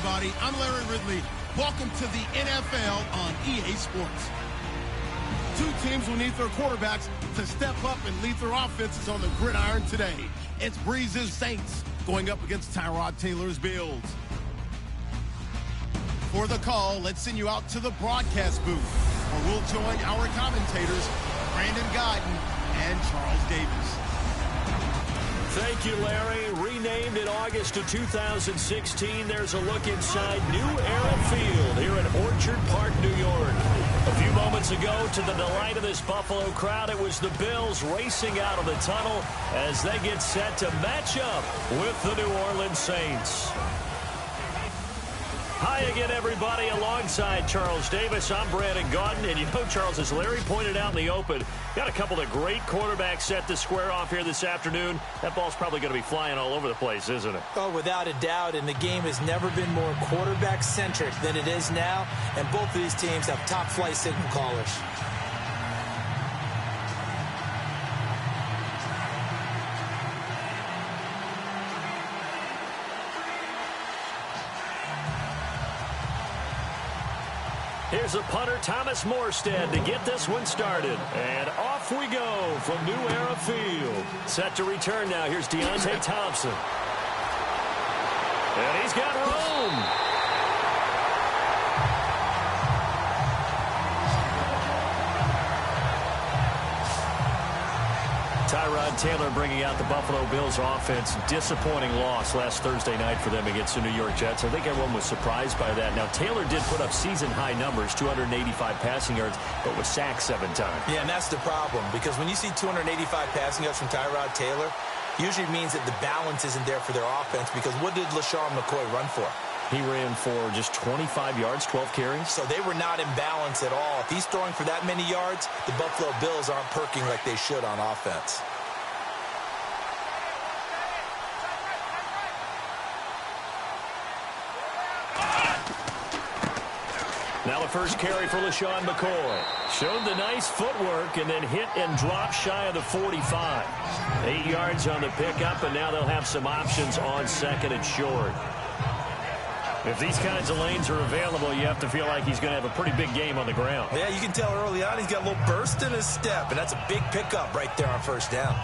everybody. I'm Larry Ridley. Welcome to the NFL on EA Sports. Two teams will need their quarterbacks to step up and lead their offenses on the gridiron today. It's Brees' Saints going up against Tyrod Taylor's Bills. For the call, let's send you out to the broadcast booth, where we'll join our commentators, Brandon Guyton and Charles Davis. Thank you, Larry. Renamed in August of 2016, there's a look inside New Era Field here in Orchard Park, New York. A few moments ago, to the delight of this Buffalo crowd, it was the Bills racing out of the tunnel as they get set to match up with the New Orleans Saints. Hi again, everybody. Alongside Charles Davis, I'm Brandon Guyton. And you know, Charles, as Larry pointed out in the open, got a couple of great quarterbacks set to square off here this afternoon. That ball's probably going to be flying all over the place, isn't it? Oh, without a doubt. And the game has never been more quarterback-centric than it is now. And both of these teams have top-flight signal callers. Here's a punter, Thomas Morstead, to get this one started. And off we go from New Era Field. Set to return now. Here's Deontay Thompson. And he's got room. Tyrod Taylor bringing out the Buffalo Bills offense. Disappointing loss last Thursday night for them against the New York Jets. I think everyone was surprised by that. Now, Taylor did put up season-high numbers, 285 passing yards, but was sacked 7 times. Yeah, and that's the problem, because when you see 285 passing yards from Tyrod Taylor, usually means that the balance isn't there for their offense, because what did Lesean Mccoy run for? He ran for just 25 yards, 12 carries. So they were not in balance at all. If he's throwing for that many yards, the Buffalo Bills aren't perking like they should on offense. Now the first carry for Lesean Mccoy. Showed the nice footwork and then hit and dropped shy of the 45. 8 yards on the pickup, and now they'll have some options on second and short. If these kinds of lanes are available, you have to feel like he's going to have a pretty big game on the ground. Yeah, you can tell early on he's got a little burst in his step, and that's a big pickup right there on first down.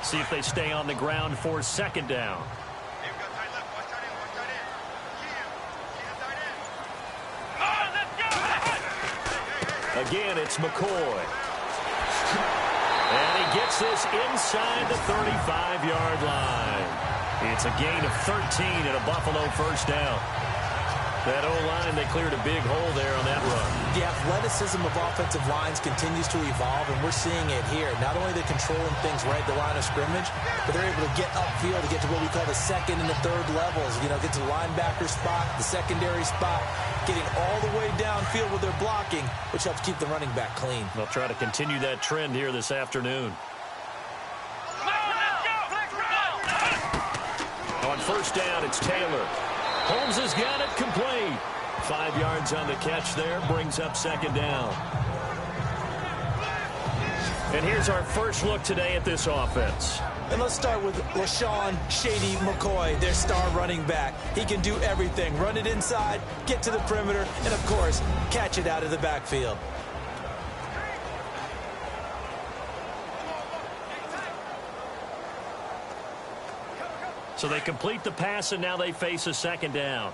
See if they stay on the ground for second down. Again, it's McCoy. And he gets this inside the 35-yard line. It's a gain of 13 and a Buffalo first down. That O-line, they cleared a big hole there on that run. The athleticism of offensive lines continues to evolve, and we're seeing it here. Not only are they controlling things right at the line of scrimmage, but they're able to get upfield to get to what we call the second and the third levels. You know, get to the linebacker spot, the secondary spot, getting all the way downfield with their blocking, which helps keep the running back clean. They'll try to continue that trend here this afternoon. On first down, it's Taylor. Holmes has got it complete. 5 yards on the catch there, brings up second down. And here's our first look today at this offense. And let's start with Lesean Shady McCoy, their star running back. He can do everything. Run it inside, get to the perimeter, and, of course, catch it out of the backfield. So they complete the pass, and now they face a second down.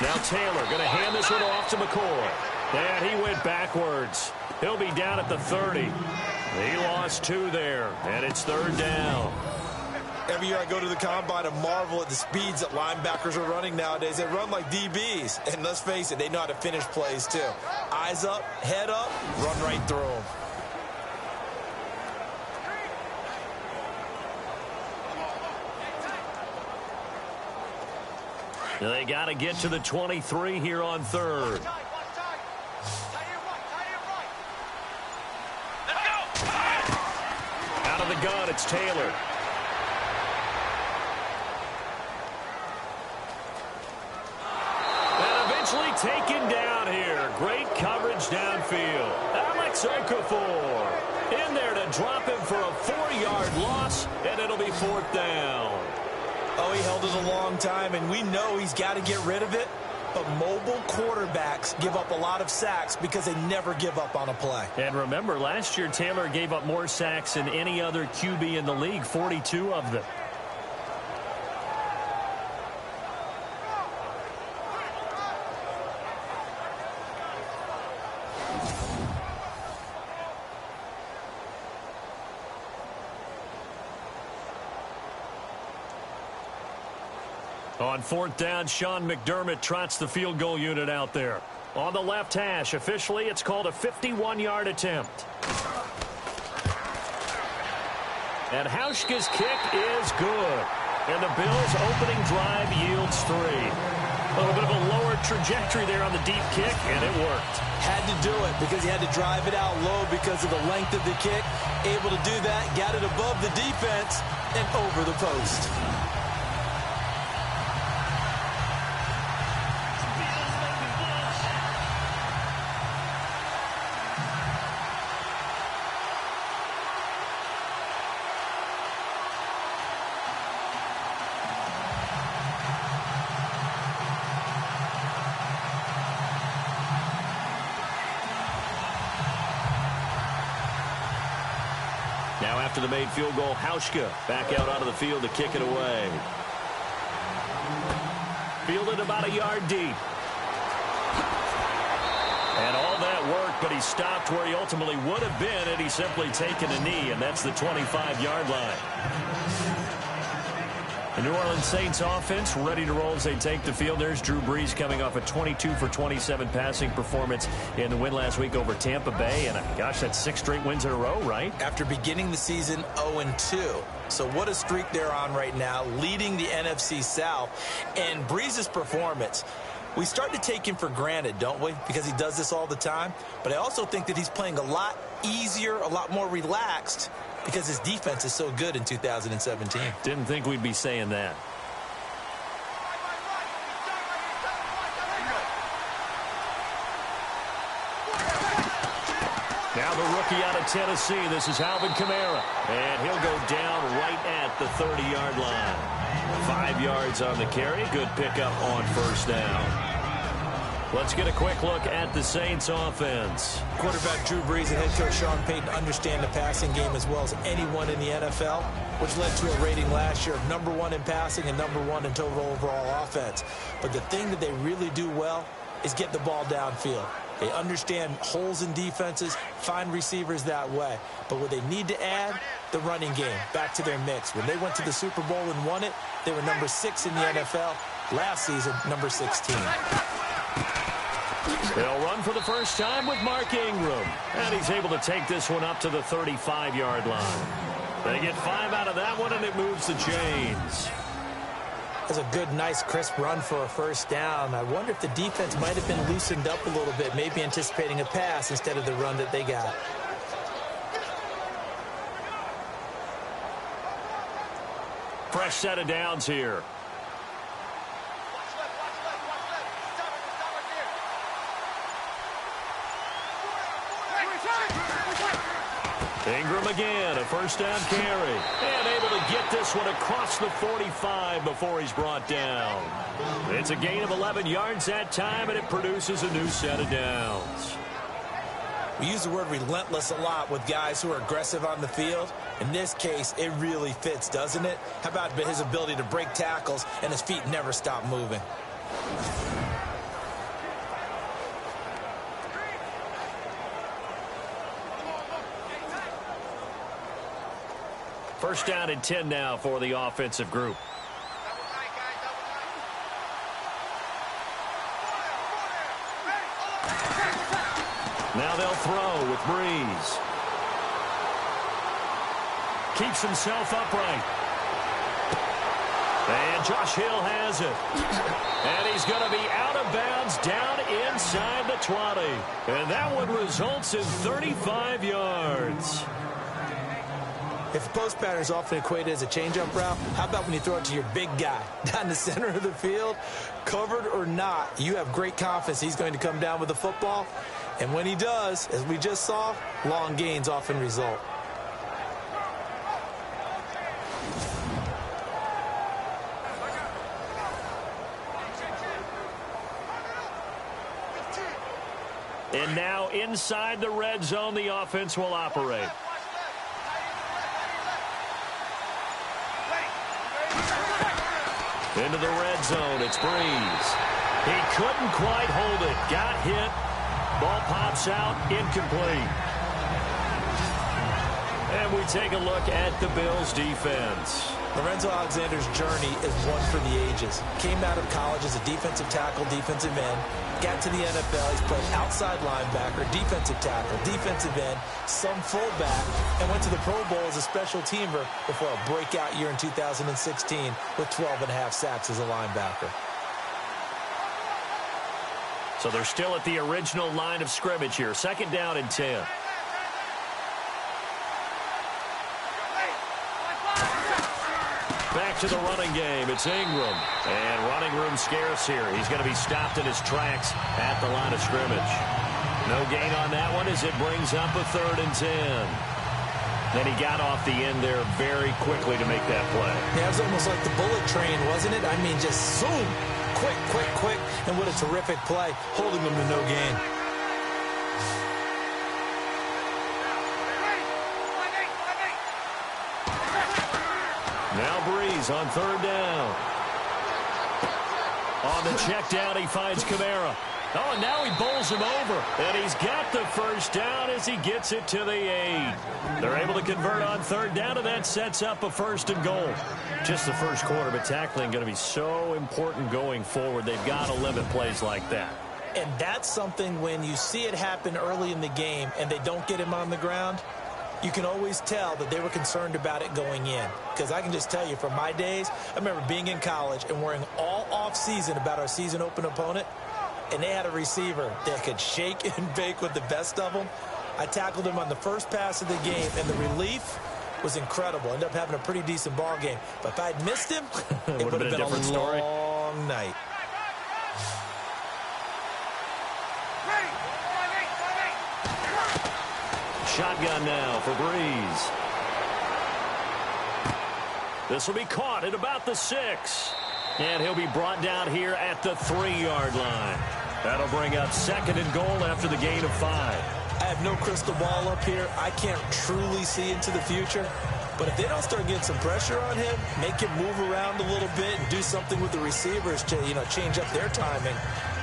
Now Taylor going to hand this one off to McCoy. And he went backwards. He'll be down at the 30. He lost 2 there, and it's third down. Every year I go to the combine and marvel at the speeds that linebackers are running nowadays. They run like DBs. And let's face it, they know how to finish plays too. Eyes up, head up, run right through them. They got to get to the 23 here on third. Out of the gun, it's Taylor. nicely taken down here. Great coverage downfield. Alex Okafor in there to drop him for a 4-yard loss, and it'll be 4th down. Oh, he held it a long time, and we know he's got to get rid of it. But mobile quarterbacks give up a lot of sacks because they never give up on a play. And remember, last year Taylor gave up more sacks than any other QB in the league, 42 of them. On 4th down, Sean McDermott trots the field goal unit out there. On the left hash, officially, it's called a 51-yard attempt. And Hauschka's kick is good. And the Bills' opening drive yields 3. A little bit of a lower trajectory there on the deep kick, and it worked. Had to do it because he had to drive it out low because of the length of the kick. Able to do that, got it above the defense and over the post. Now after the made field goal, Hauschka back out onto the field to kick it away. Fielded about a yard deep. And all that worked, but he stopped where he ultimately would have been had he simply taken a knee, and that's the 25-yard line. The New Orleans Saints offense ready to roll as they take the field. There's Drew Brees coming off a 22 for 27 passing performance in the win last week over Tampa Bay. And gosh, that's 6 straight wins in a row, right? After beginning the season 0-2. So what a streak they're on right now, leading the NFC South. And Brees' performance, we start to take him for granted, don't we? Because he does this all the time. But I also think that he's playing a lot easier, a lot more relaxed, because his defense is so good in 2017. Didn't think we'd be saying that. Now the rookie out of Tennessee. This is Alvin Kamara. And he'll go down right at the 30-yard line. 5 yards on the carry. Good pickup on 1st down. Let's get a quick look at the Saints offense. Quarterback Drew Brees and head coach Sean Payton understand the passing game as well as anyone in the NFL, which led to a rating last year of #1 in passing and #1 in total overall offense. But the thing that they really do well is get the ball downfield. They understand holes in defenses, find receivers that way. But what they need to add, the running game, back to their mix. When they went to the Super Bowl and won it, they were #6 in the NFL. Last season, #16. They'll run for the first time with Mark Ingram. And he's able to take this one up to the 35-yard line. They get 5 out of that one, and it moves the chains. That's a good, nice, crisp run for a 1st down. I wonder if the defense might have been loosened up a little bit, maybe anticipating a pass instead of the run that they got. Fresh set of downs here. Ingram again, a 1st down carry. And able to get this one across the 45 before he's brought down. It's a gain of 11 yards that time, and it produces a new set of downs. We use the word relentless a lot with guys who are aggressive on the field. In this case, it really fits, doesn't it? How about his ability to break tackles and his feet never stop moving? First down and 10 now for the offensive group. Now they'll throw with Brees. Keeps himself upright. And Josh Hill has it. And he's going to be out of bounds down inside the 20. And that one results in 35 yards. If post pattern is often equated as a change-up route, how about when you throw it to your big guy down the center of the field? Covered or not, you have great confidence he's going to come down with the football. And when he does, as we just saw, long gains often result. And now inside the red zone, the offense will operate. Into the red zone, it's Brees. He couldn't quite hold it. Got hit. Ball pops out, incomplete. And we take a look at the Bills' defense. Lorenzo Alexander's journey is one for the ages. Came out of college as a defensive tackle, defensive end. Got to the NFL. He's played outside linebacker, defensive tackle, defensive end, some fullback, and went to the Pro Bowl as a special teamer before a breakout year in 2016 with 12.5 sacks as a linebacker. So they're still at the original line of scrimmage here. 2nd down and 10. Back to the running game. It's Ingram. And running room scarce here. He's going to be stopped in his tracks at the line of scrimmage. No gain on that one as it brings up a 3rd and 10. Then he got off the end there very quickly to make that play. Yeah, it was almost like the bullet train, wasn't it? I mean, just zoom. Quick, quick, quick. And what a terrific play, holding him to no gain. Now Brees on 3rd down. On the check down, he finds Kamara. Oh, and now he bowls him over. And he's got the 1st down as he gets it to the 8. They're able to convert on 3rd down, and that sets up a 1st and goal. Just the first quarter, but tackling going to be so important going forward. They've got to limit plays like that. And that's something when you see it happen early in the game and they don't get him on the ground, you can always tell that they were concerned about it going in. Because I can just tell you from my days, I remember being in college and worrying all off-season about our season open opponent, and they had a receiver that could shake and bake with the best of them. I tackled him on the first pass of the game, and the relief was incredible. Ended up having a pretty decent ball game. But if I'd missed him, it would have been a different story. Long night. Shotgun now for Brees. This will be caught at about the 6. And he'll be brought down here at the 3-yard line. That'll bring up 2nd and goal after the gain of 5. I have no crystal ball up here. I can't truly see into the future. But if they don't start getting some pressure on him, make him move around a little bit and do something with the receivers to, change up their timing,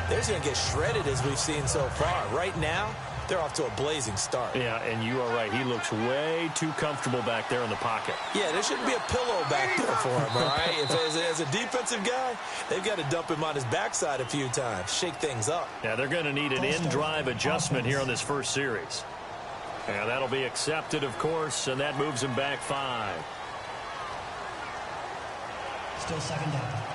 they're going to get shredded as we've seen so far. Right now, they're off to a blazing start. Yeah, and you are right. He looks way too comfortable back there in the pocket. Yeah, there shouldn't be a pillow back there for him, all right? As a defensive guy, they've got to dump him on his backside a few times, shake things up. Yeah, they're going to need an in-drive adjustment here on this first series. Yeah, that'll be accepted, of course, and that moves him back 5. Still 2nd down.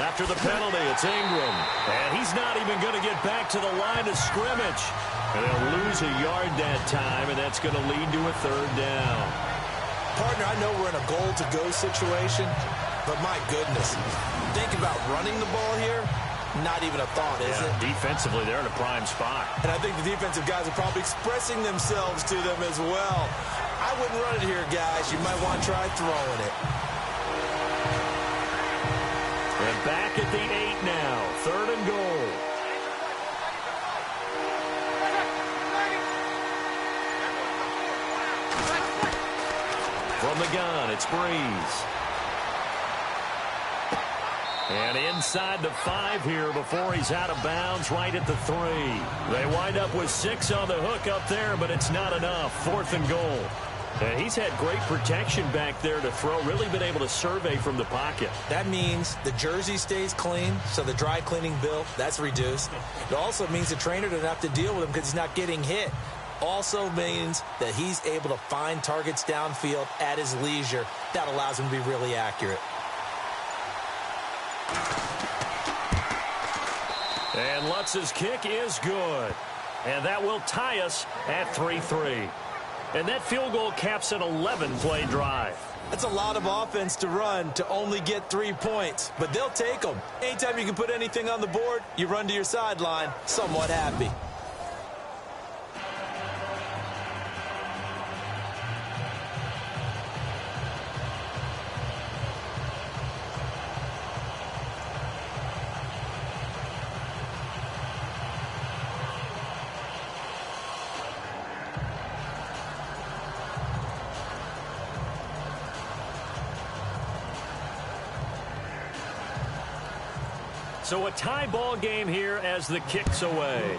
After the penalty, it's Ingram. And he's not even going to get back to the line of scrimmage. And they'll lose a yard that time, and that's going to lead to a 3rd down. Partner, I know we're in a goal-to-go situation, but my goodness, think about running the ball here. Not even a thought, is it? Defensively, they're in a prime spot. And I think the defensive guys are probably expressing themselves to them as well. I wouldn't run it here, guys. You might want to try throwing it. And back at the 8 now. 3rd and goal. From the gun, it's Brees. And inside the 5 here before he's out of bounds right at the 3. They wind up with 6 on the hook up there, but it's not enough. 4th and goal. And he's had great protection back there to throw, really been able to survey from the pocket. That means the jersey stays clean, so the dry cleaning bill, that's reduced. It also means the trainer doesn't have to deal with him because he's not getting hit. Also means that he's able to find targets downfield at his leisure. That allows him to be really accurate. And Lutz's kick is good. And that will tie us at 3-3. And that field goal caps an 11-play drive. That's a lot of offense to run to only get 3 points, but they'll take them. Anytime you can put anything on the board, you run to your sideline somewhat happy. So a tie ball game here as the kick's away.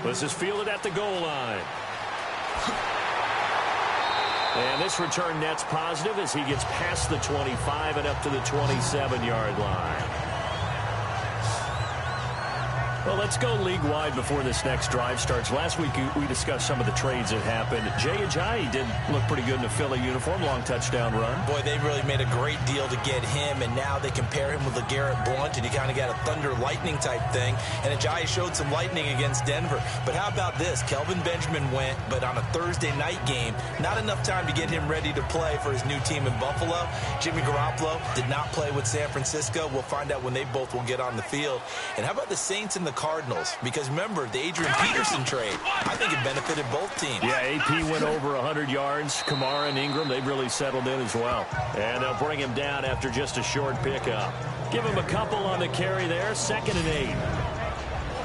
This is fielded at the goal line. And this return net's positive as he gets past the 25 and up to the 27-yard line. Well, let's go league-wide before this next drive starts. Last week, we discussed some of the trades that happened. Jay Ajayi did look pretty good in a Philly uniform, long touchdown run. Boy, they really made a great deal to get him, and now they compare him with LeGarrette Blount, and you kind of got a thunder-lightning type thing. And Ajayi showed some lightning against Denver. But how about this? Kelvin Benjamin went, but on a Thursday night game, not enough time to get him ready to play for his new team in Buffalo. Jimmy Garoppolo did not play with San Francisco. We'll find out when they both will get on the field. And how about the Saints and the Cardinals? Because remember, the Adrian Peterson trade, I think it benefited both teams. Yeah, AP went over 100 yards. Kamara and Ingram, they've really settled in as well. And they'll bring him down after just a short pickup. Give him a couple on the carry there, 2nd and 8.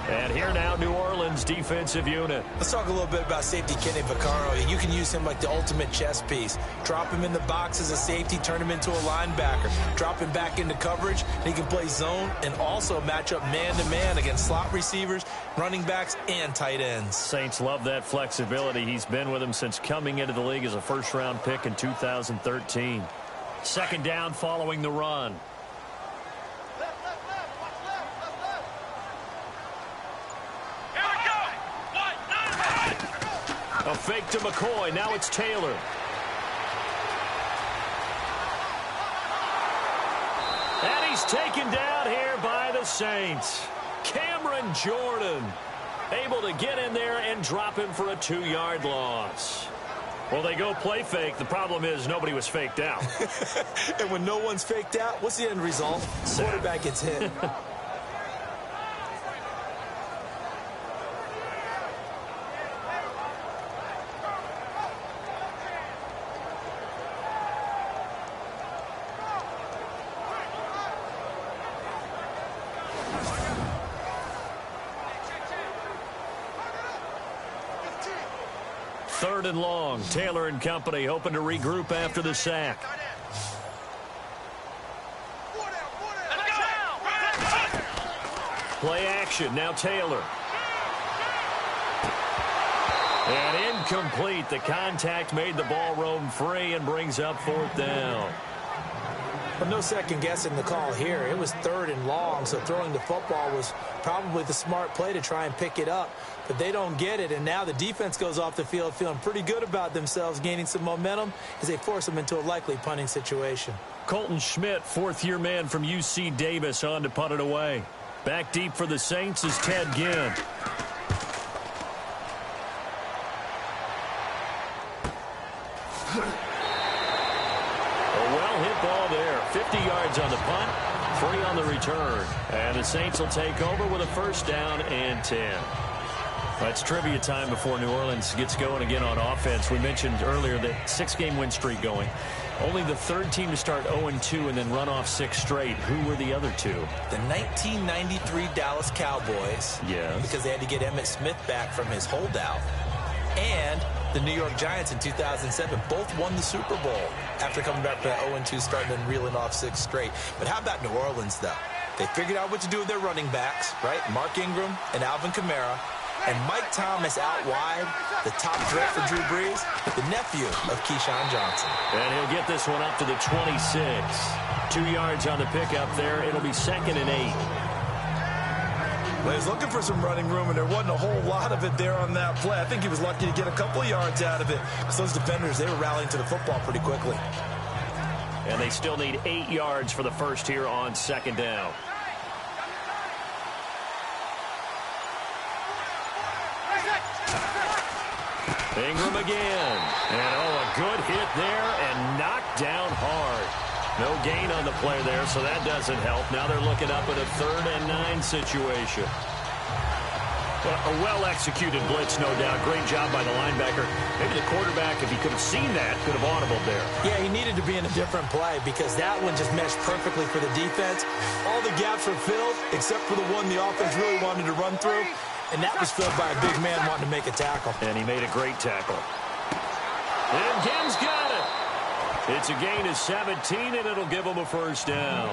And here now, New Orleans defensive unit. Let's talk a little bit about safety Kenny Vaccaro. You can use him like the ultimate chess piece. Drop him in the box as a safety, turn him into a linebacker. Drop him back into coverage. He can play zone and also match up man-to-man against slot receivers, running backs, and tight ends. Saints love that flexibility. He's been with them since coming into the league as a first-round pick in 2013. 2nd down following the run. A fake to McCoy. Now it's Taylor. And he's taken down here by the Saints. Cameron Jordan able to get in there and drop him for a 2-yard loss. Well, they go play fake. The problem is nobody was faked out. And when no one's faked out, what's the end result? Quarterback gets hit. Third and long. Taylor and company hoping to regroup after the sack. Play action. Now Taylor. And incomplete. The contact made the ball roam free and brings up 4th down. But no second guessing the call here. It was 3rd and long, so throwing the football was probably the smart play to try and pick it up. But they don't get it, and now the defense goes off the field feeling pretty good about themselves, gaining some momentum as they force them into a likely punting situation. Colton Schmidt, 4th-year man from UC Davis, on to punt it away. Back deep for the Saints is Ted Ginn. Hit ball there. 50 yards on the punt, 3 on the return. And the Saints will take over with a 1st down and 10. That's trivia time before New Orleans gets going again on offense. We mentioned earlier the 6-game win streak going. Only the 3rd team to start 0-2 and then run off 6 straight. Who were the other 2? The 1993 Dallas Cowboys. Yes. Because they had to get Emmitt Smith back from his holdout. And the New York Giants in 2007 both won the Super Bowl after coming back from that 0-2 start and then reeling off 6 straight. But how about New Orleans, though? They figured out what to do with their running backs, right? Mark Ingram and Alvin Kamara. And Mike Thomas out wide, the top threat for Drew Brees, the nephew of Keyshawn Johnson. And he'll get this one up to the 26. 2 yards on the pickup there. It'll be 2nd and 8. Well, he was looking for some running room, and there wasn't a whole lot of it there on that play. I think he was lucky to get a couple of yards out of it. Because those defenders, they were rallying to the football pretty quickly. And they still need 8 yards for the first here on 2nd down. Ingram again. And, a good hit there and knocked down hard. No gain on the play there, so that doesn't help. Now they're looking up at a 3rd and 9 situation. A well-executed blitz, no doubt. Great job by the linebacker. Maybe the quarterback, if he could have seen that, could have audibled there. Yeah, he needed to be in a different play because that one just meshed perfectly for the defense. All the gaps were filled except for the one the offense really wanted to run through, and that was filled by a big man wanting to make a tackle. And he made a great tackle. And Kim's got it. It's a gain of 17, and it'll give him a first down.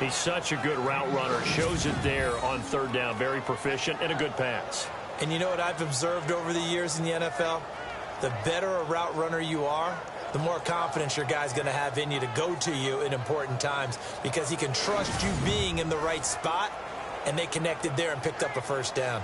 He's such a good route runner. Shows it there on 3rd down. Very proficient and a good pass. And you know what I've observed over the years in the NFL? The better a route runner you are, the more confidence your guy's going to have in you to go to you in important times because he can trust you being in the right spot, and they connected there and picked up a first down.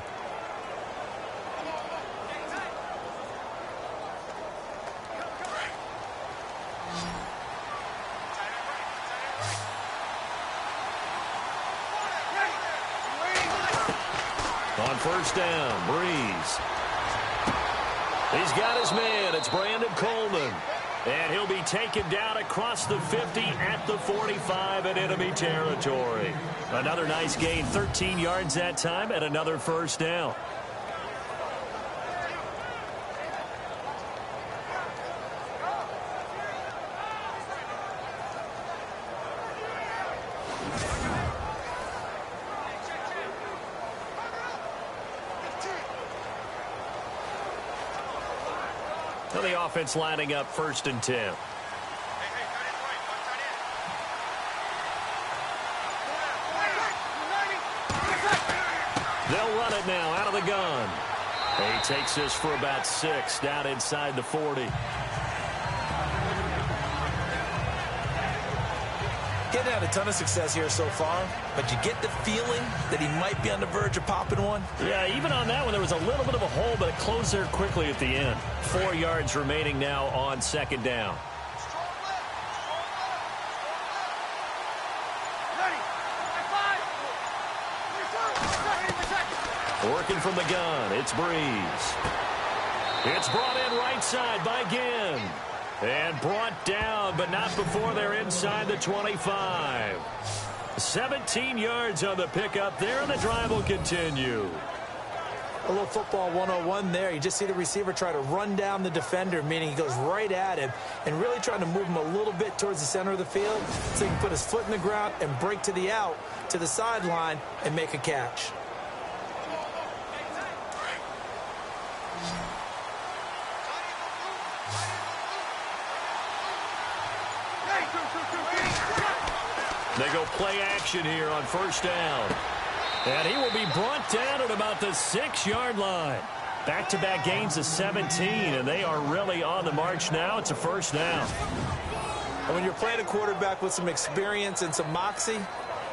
On 1st down, Brees. He's got his man. It's Brandon Coleman. And he'll be taken down across the 50 at the 45 in enemy territory. Another nice gain, 13 yards that time, and another first down. The offense lining up 1st and 10. They'll run it now out of the gun. He takes this for about 6 down inside the 40. Getting had a ton of success here so far, but you get the feeling that he might be on the verge of popping one. Yeah, even on that one, there was a little bit of a hole, but it closed there quickly at the end. 4 yards remaining now on 2nd down. Working from the gun, it's Brees. It's brought in right side by Ginn. And brought down, but not before they're inside the 25. 17 yards on the pickup there, and the drive will continue. A little football 101 there. You just see the receiver try to run down the defender, meaning he goes right at him, and really trying to move him a little bit towards the center of the field so he can put his foot in the ground and break to the out, to the sideline, and make a catch. They go play action here on 1st down. And he will be brought down at about the 6-yard line. Back-to-back gains of 17, and they are really on the march now. It's a first down. And when you're playing a quarterback with some experience and some moxie,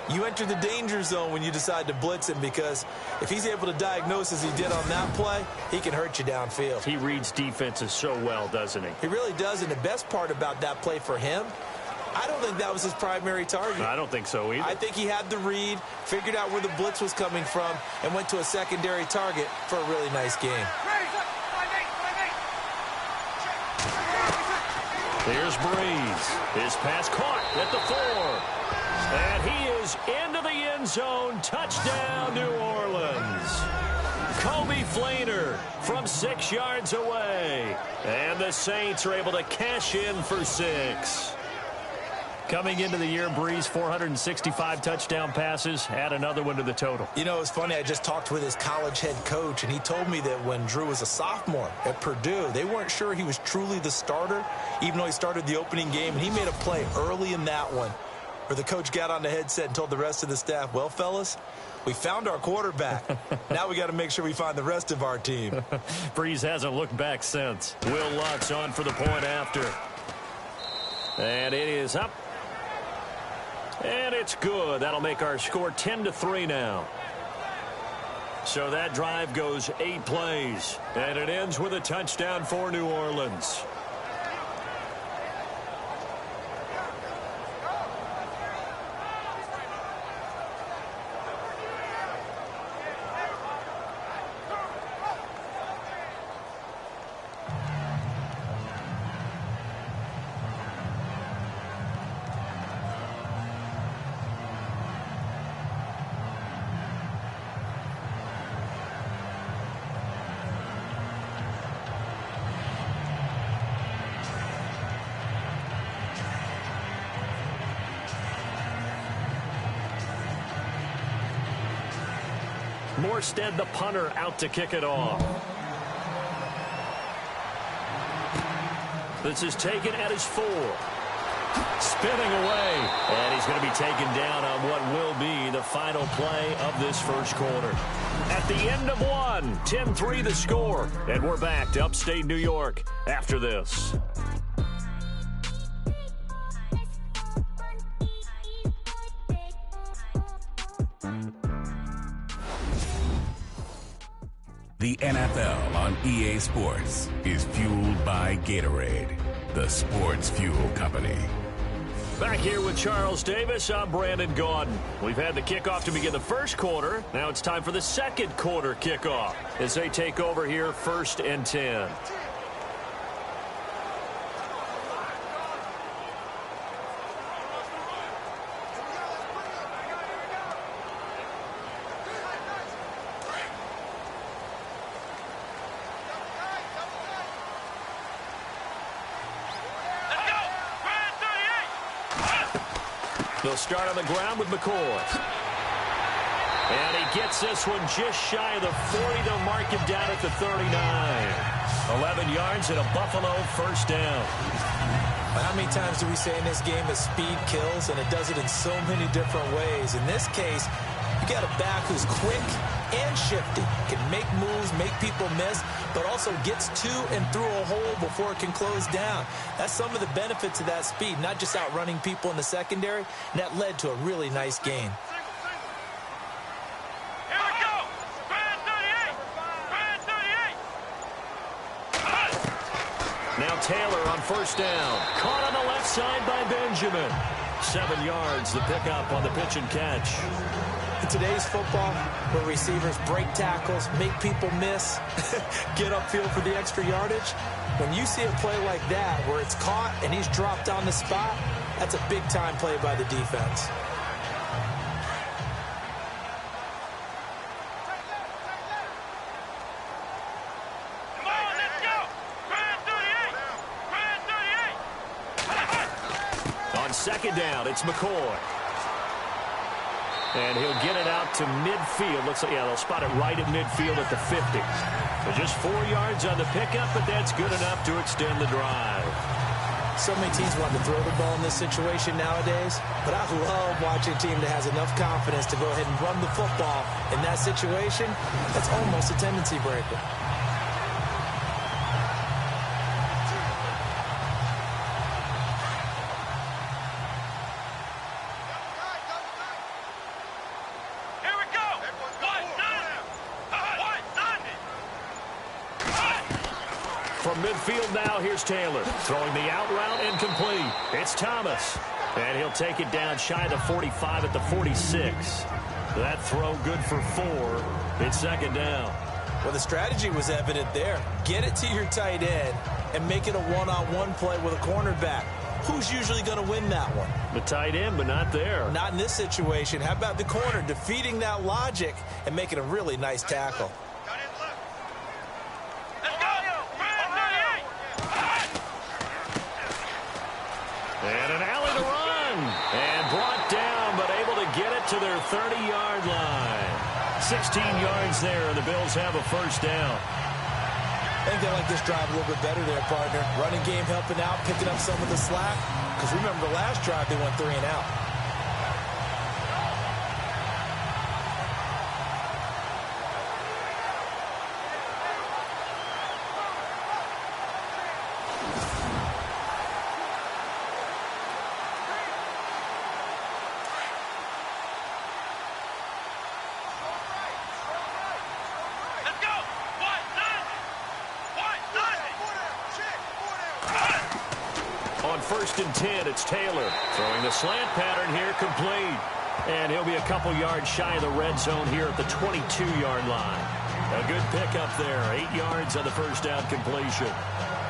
you enter the danger zone when you decide to blitz him, because if he's able to diagnose as he did on that play, he can hurt you downfield. He reads defenses so well, doesn't he? He really does, and the best part about that play for him, I don't think that was his primary target. I don't think so either. I think he had the read, figured out where the blitz was coming from, and went to a secondary target for a really nice game. Here's Brees. His pass caught at the 4. And he is into the end zone. Touchdown, New Orleans. Kobe Flainer from 6 yards away. And the Saints are able to cash in for 6. Coming into the year, Brees, 465 touchdown passes. Add another one to the total. You know, it's funny. I just talked with his college head coach, and he told me that when Drew was a sophomore at Purdue, they weren't sure he was truly the starter, even though he started the opening game, and he made a play early in that one where the coach got on the headset and told the rest of the staff, well, fellas, we found our quarterback. Now we got to make sure we find the rest of our team. Brees hasn't looked back since. Will Lutz on for the point after. And it is up. And it's good. That'll make our score 10-3 now. So that drive goes 8 plays. And it ends with a touchdown for New Orleans. Morstead, the punter, out to kick it off. This is taken at his 4. Spinning away. And he's going to be taken down on what will be the final play of this first quarter. At the end of one, 10-3 the score. And we're back to upstate New York after this. The NFL on EA Sports is fueled by Gatorade, the sports fuel company. Back here with Charles Davis, I'm Brandon Gaudin. We've had the kickoff to begin the first quarter. Now it's time for the second quarter kickoff as they take over here 1st and 10. They'll start on the ground with McCoy. And he gets this one just shy of the 40. They'll mark him down at the 39. 11 yards and a Buffalo first down. How many times do we say in this game that speed kills, and it does it in so many different ways? In this case, you got a back who's quick and shifty, can make moves, make people miss, but also gets to and through a hole before it can close down. That's some of the benefits of that speed, not just outrunning people in the secondary, and that led to a really nice gain. Now Taylor on first down. Caught on the left side by Benjamin. 7 yards, the pickup on the pitch and catch. In today's football, where receivers break tackles, make people miss, get upfield for the extra yardage, when you see a play like that where it's caught and he's dropped on the spot, that's a big-time play by the defense. On second down, it's McCoy. And he'll get it out to midfield. Looks like, yeah, they'll spot it right at midfield at the 50. So just 4 yards on the pickup, but that's good enough to extend the drive. So many teams want to throw the ball in this situation nowadays, but I love watching a team that has enough confidence to go ahead and run the football in that situation. That's almost a tendency breaker. From midfield now, here's Taylor. Throwing the out route incomplete. It's Thomas. And he'll take it down shy of the 45 at the 46. That throw good for 4. It's second down. Well, the strategy was evident there. Get it to your tight end and make it a one-on-one play with a cornerback. Who's usually going to win that one? The tight end, but not there. Not in this situation. How about the corner defeating that logic and making a really nice tackle? And an alley to run. And brought down, but able to get it to their 30-yard line. 16 yards there, and the Bills have a first down. I think they like this drive a little bit better there, partner. Running game helping out, picking up some of the slack. Because remember, the last drive they went 3 and out. 1st and 10. It's Taylor throwing the slant pattern here, complete. And he'll be a couple yards shy of the red zone here at the 22-yard line. A good pickup there. 8 yards on the first down completion.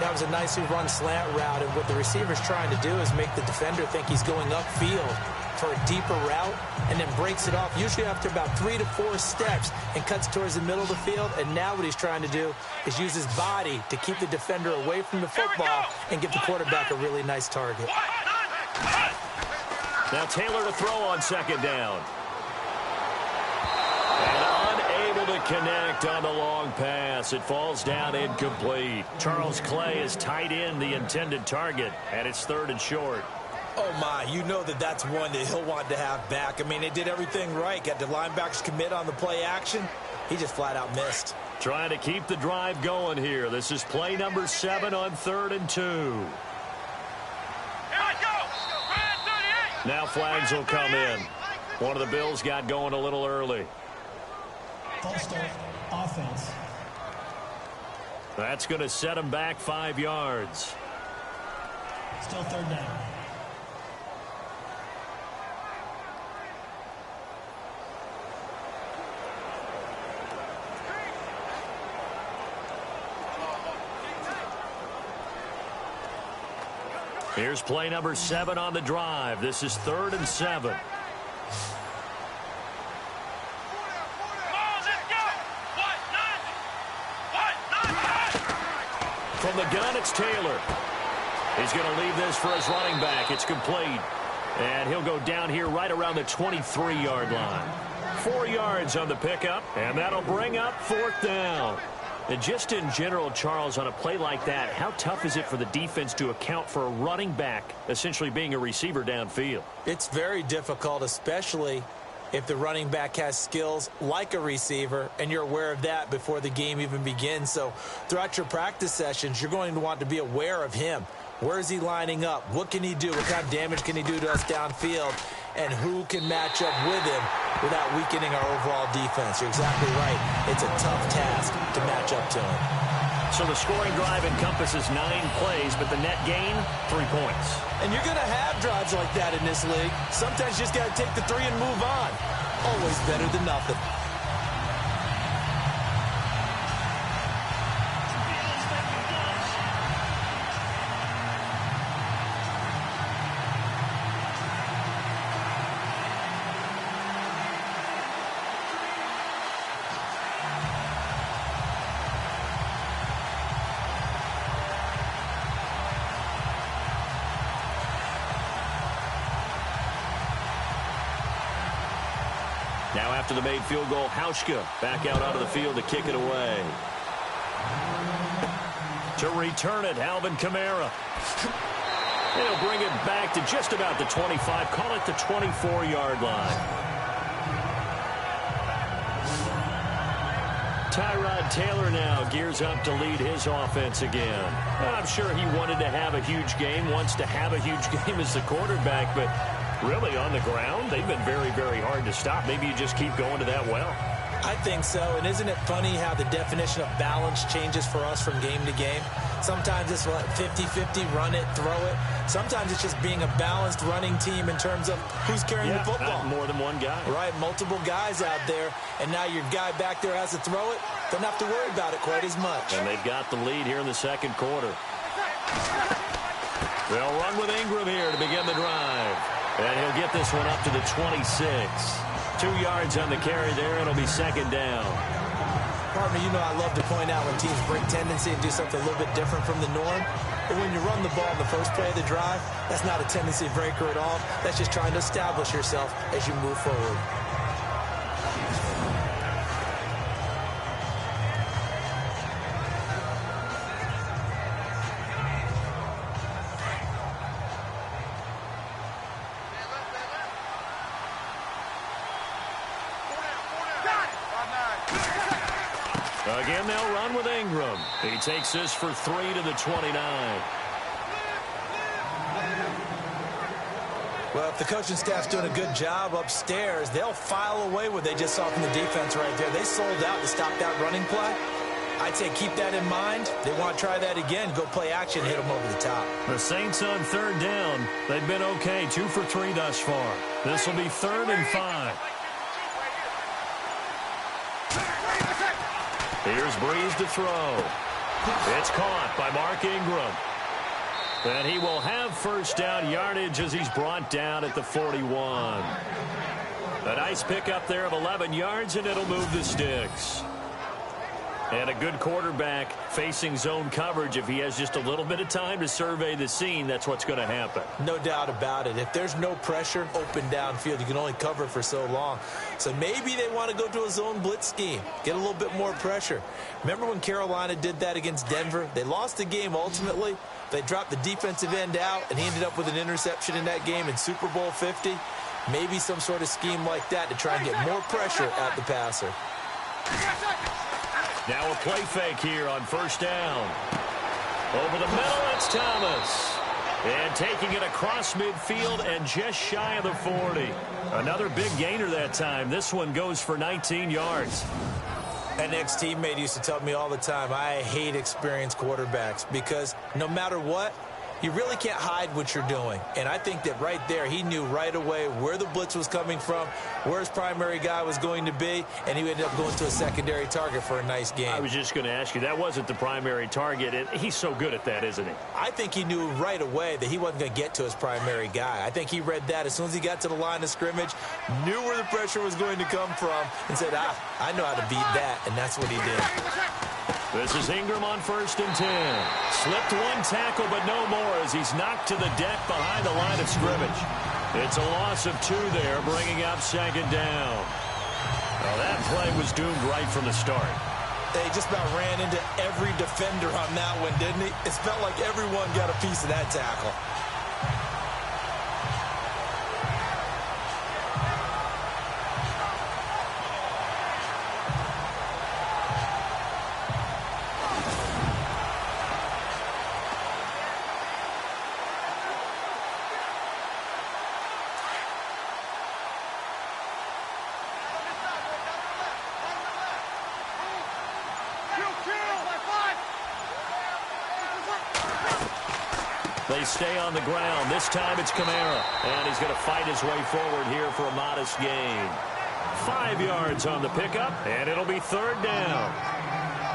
That was a nicely run slant route, and what the receiver's trying to do is make the defender think he's going upfield for a deeper route, and then breaks it off, usually after about 3 to 4 steps, and cuts towards the middle of the field. And now what he's trying to do is use his body to keep the defender away from the football and give the quarterback a really nice target. Now Taylor to throw on 2nd down. And unable to connect on the long pass. It falls down incomplete. Charles Clay is tight in the intended target, and it's 3rd and short. Oh, my, you know that's one that he'll want to have back. I mean, they did everything right. Got the linebackers commit on the play action. He just flat out missed. Trying to keep the drive going here. This is play number 7 on 3rd and 2. Now flags will come in. One of the Bills got going a little early. False start, offense. That's going to set him back 5 yards. Still 3rd down. Here's play number 7 on the drive. This is 3rd and 7. From the gun, it's Taylor. He's going to leave this for his running back. It's complete. And he'll go down here right around the 23-yard line. 4 yards on the pickup, and that'll bring up 4th down. And just in general, Charles, on a play like that, how tough is it for the defense to account for a running back essentially being a receiver downfield? It's very difficult, especially if the running back has skills like a receiver, and you're aware of that before the game even begins. So throughout your practice sessions, you're going to want to be aware of him. Where is he lining up? What can he do? What kind of damage can he do to us downfield? And who can match up with him without weakening our overall defense? You're exactly right. It's a tough task to match up to him. So the scoring drive encompasses 9 plays, but the net gain, 3 points. And you're going to have drives like that in this league. Sometimes you just got to take the 3 and move on. Always better than nothing. Now after the made field goal, Hauschka back out onto the field to kick it away. To return it, Alvin Kamara. And he'll bring it back to just about the 25. Call it the 24-yard line. Tyrod Taylor now gears up to lead his offense again. I'm sure he wanted to have a huge game, wants to have a huge game as the quarterback, but really on the ground, they've been very, very hard to stop. Maybe you just keep going to that well. I think so, and isn't it funny how the definition of balance changes for us from game to game? Sometimes it's 50-50, run it, throw it. Sometimes it's just being a balanced running team in terms of who's carrying the football. Not more than one guy. Right, multiple guys out there, and now your guy back there has to throw it. Don't have to worry about it quite as much. And they've got the lead here in the second quarter. They'll run with Ingram here to begin the drive. And he'll get this one up to the 26. 2 yards on the carry there. It'll be 2nd down. Partner, you know I love to point out when teams break tendency and do something a little bit different from the norm. But when you run the ball in the first play of the drive, that's not a tendency breaker at all. That's just trying to establish yourself as you move forward. Again, they'll run with Ingram. He takes this for 3 to the 29. Well, if the coaching staff's doing a good job upstairs, they'll file away what they just saw from the defense right there. They sold out to stop that running play. I'd say keep that in mind. They want to try that again. Go play action, hit them over the top. The Saints on third down. They've been okay, 2 for 3 thus far. This will be 3rd and 5. Here's Brees to throw. It's caught by Mark Ingram. And he will have first down yardage as he's brought down at the 41. A nice pickup there of 11 yards, and it'll move the sticks. And a good quarterback facing zone coverage. If he has just a little bit of time to survey the scene, that's what's going to happen. No doubt about it. If there's no pressure, open downfield, you can only cover for so long. So maybe they want to go to a zone blitz scheme, get a little bit more pressure. Remember when Carolina did that against Denver? They lost the game ultimately. They dropped the defensive end out, and he ended up with an interception in that game in Super Bowl 50. Maybe some sort of scheme like that to try and get more pressure at the passer. Now a play fake here on first down. Over the middle, it's Thomas. And taking it across midfield and just shy of the 40. Another big gainer that time. This one goes for 19 yards. An ex-teammate used to tell me all the time, I hate experienced quarterbacks because no matter what, you really can't hide what you're doing. And I think that right there, he knew right away where the blitz was coming from, where his primary guy was going to be, and he ended up going to a secondary target for a nice game. I was just going to ask you, that wasn't the primary target. He's so good at that, isn't he? I think he knew right away that he wasn't going to get to his primary guy. I think he read that as soon as he got to the line of scrimmage, knew where the pressure was going to come from, and said, I know how to beat that, and that's what he did. This is Ingram on 1st and 10. Slipped one tackle, but no more as he's knocked to the deck behind the line of scrimmage. It's a loss of 2 there, bringing up 2nd down. Well, that play was doomed right from the start. They just about ran into every defender on that one, didn't he? It felt like everyone got a piece of that tackle. They stay on the ground. This time it's Kamara. And he's going to fight his way forward here for a modest gain. 5 yards on the pickup, and it'll be 3rd down.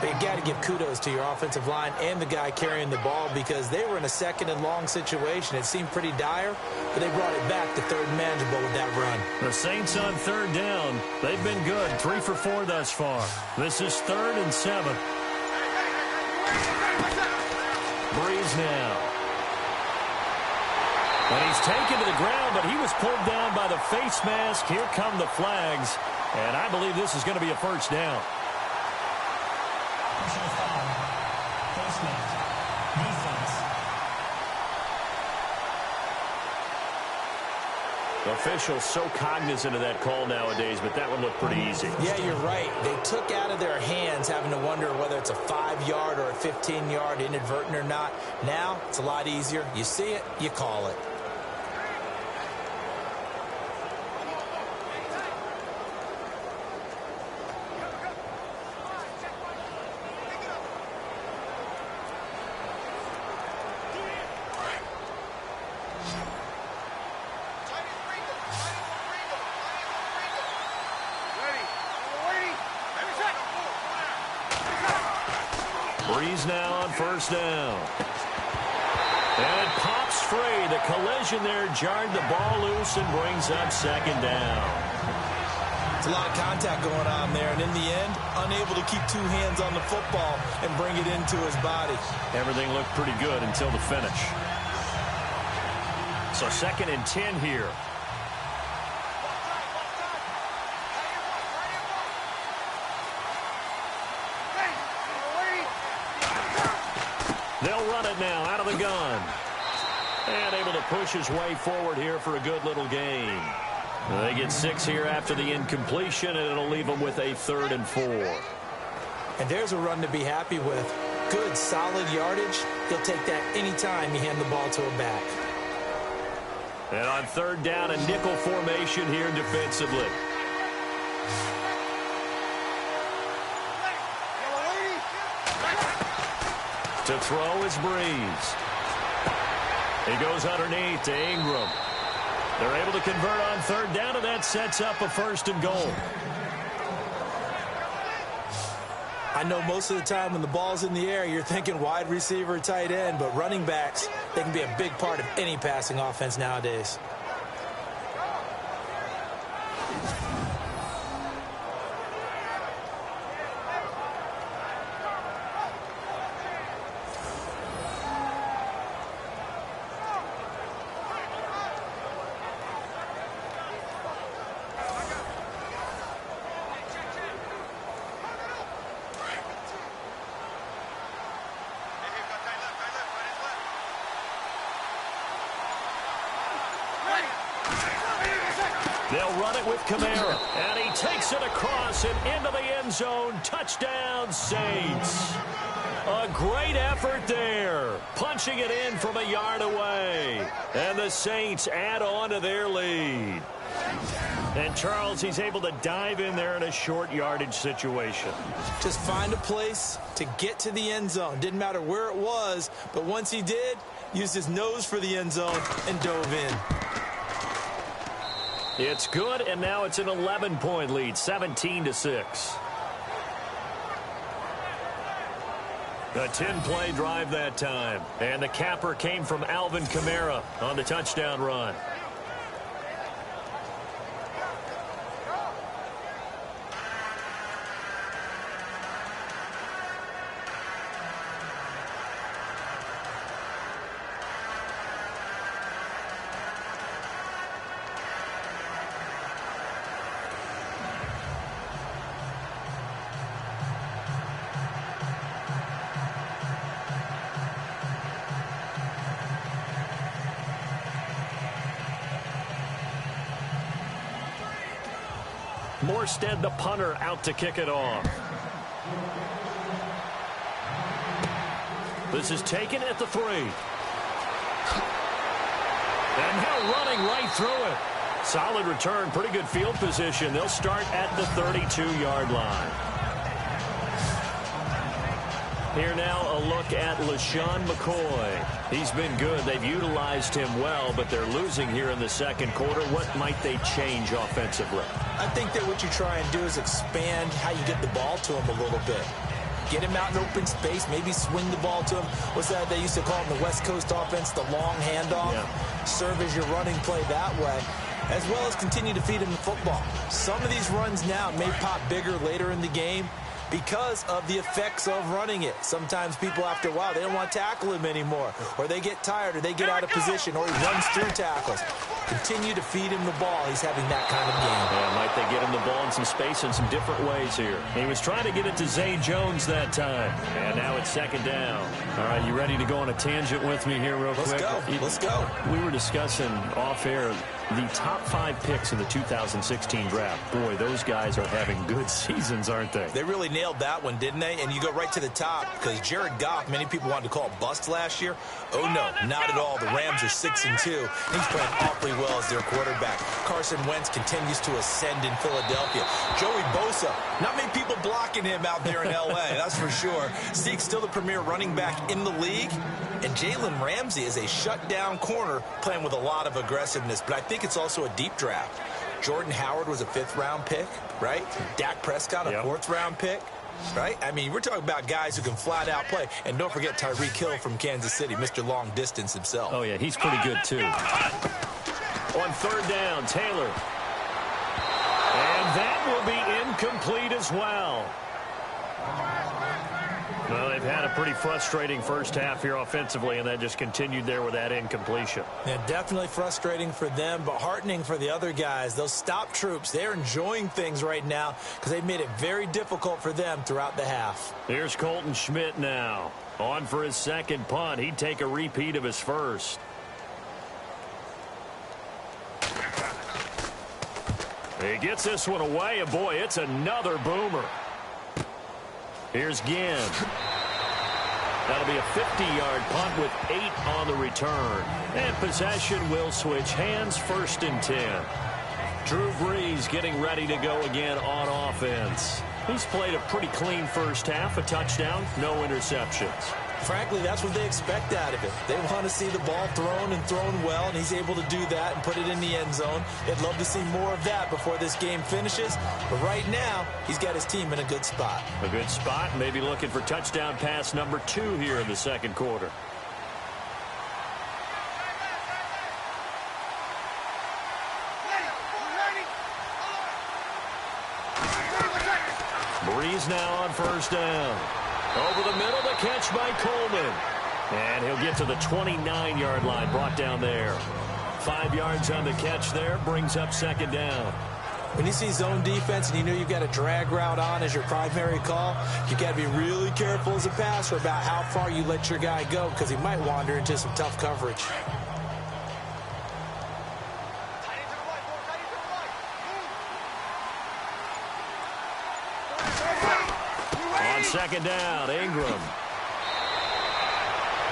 You got to give kudos to your offensive line and the guy carrying the ball because they were in a 2nd and long situation. It seemed pretty dire, but they brought it back to 3rd and manageable with that run. The Saints on 3rd down. They've been good. 3 for 4 thus far. This is 3rd and 7. Brees now. And he's taken to the ground, but he was pulled down by the face mask. Here come the flags. And I believe this is going to be a first down. Personal foul. Face mask. Defense. Officials so cognizant of that call nowadays, but that one looked pretty easy. Yeah, you're right. They took out of their hands having to wonder whether it's a 5-yard or a 15-yard inadvertent or not. Now, it's a lot easier. You see it, you call it. Brees now on 1st down. And it pops free. The collision there jarred the ball loose and brings up 2nd down. It's a lot of contact going on there, and in the end, unable to keep 2 hands on the football and bring it into his body. Everything looked pretty good until the finish. So 2nd and 10 here. They'll run it now out of the gun. And able to push his way forward here for a good little gain. They get 6 here after the incompletion, and it'll leave them with a 3rd and 4. And there's a run to be happy with. Good, solid yardage. They'll take that anytime you hand the ball to a back. And on 3rd down, a nickel formation here defensively. To throw is Brees. He goes underneath to Ingram. They're able to convert on third down, and that sets up a 1st and goal. I know most of the time when the ball's in the air, you're thinking wide receiver, tight end, but running backs, they can be a big part of any passing offense nowadays. They'll run it with Kamara, and he takes it across and into the end zone. Touchdown, Saints. A great effort there, punching it in from a yard away. And the Saints add on to their lead. And Charles, he's able to dive in there in a short yardage situation. Just find a place to get to the end zone. Didn't matter where it was, but once he did, used his nose for the end zone and dove in. It's good, and now it's an 11-point lead, 17-6. A 10-play drive that time. And the capper came from Alvin Kamara on the touchdown run. Morstead, the punter, out to kick it off. This is taken at the 3. And now running right through it. Solid return, pretty good field position. They'll start at the 32-yard line. Here now a look at Lesean Mccoy. He's been good. They've utilized him well, but they're losing here in the second quarter. What might they change offensively? I think that what you try and do is expand how you get the ball to him a little bit. Get him out in open space, maybe swing the ball to him. What's that they used to call in the West Coast offense, the long handoff? Yeah. Serve as your running play that way, as well as continue to feed him the football. Some of these runs now may pop bigger later in the game because of the effects of running it. Sometimes people, after a while, they don't want to tackle him anymore, or they get tired, or they get out of position, or he runs through tackles. Continue to feed him the ball. He's having that kind of game. Yeah, might they get him the ball in some space in some different ways here. He was trying to get it to Zay Jones that time, and now it's second down. All right, you ready to go on a tangent with me here real quick? Let's go. We were discussing off-air the top 5 picks of the 2016 draft. Boy, those guys are having good seasons, aren't they? They really nailed that one, didn't they? And you go right to the top, because Jared Goff, many people wanted to call it bust last year. Oh, no, not at all. The Rams are 6-2. He's playing awfully well as their quarterback. Carson Wentz continues to ascend in Philadelphia. Joey Bosa, not many people blocking him out there in L.A., that's for sure. Zeke's still the premier running back in the league. And Jalen Ramsey is a shutdown corner playing with a lot of aggressiveness. But I think it's also a deep draft. Jordan Howard was a 5th-round pick, right? Dak Prescott, a 4th-round pick, right? I mean, we're talking about guys who can flat-out play. And don't forget Tyreek Hill from Kansas City, Mr. Long Distance himself. Oh, yeah, he's pretty good, too. On third down, Taylor. And that will be incomplete as well. Well, they've had a pretty frustrating first half here offensively, and that just continued there with that incompletion. Yeah, definitely frustrating for them, but heartening for the other guys. Those stop troops, they're enjoying things right now because they've made it very difficult for them throughout the half. Here's Colton Schmidt now. On for his second punt. He'd take a repeat of his first. He gets this one away, and boy, it's another boomer. Here's Ginn. That'll be a 50-yard punt with 8 on the return. And possession will switch hands, 1st and 10. Drew Brees getting ready to go again on offense. He's played a pretty clean first half, a touchdown, no interceptions. Frankly, that's what they expect out of it. They want to see the ball thrown and thrown well, and he's able to do that and put it in the end zone. They'd love to see more of that before this game finishes. But right now, he's got his team in a good spot. A good spot, maybe looking for touchdown pass number 2 here in the second quarter. Brees now on first down. Over the middle, the catch by Coleman. And he'll get to the 29-yard line, brought down there. 5 yards on the catch there, brings up second down. When you see zone defense and you know you've got a drag route on as your primary call, you've got to be really careful as a passer about how far you let your guy go because he might wander into some tough coverage. Second down, Ingram.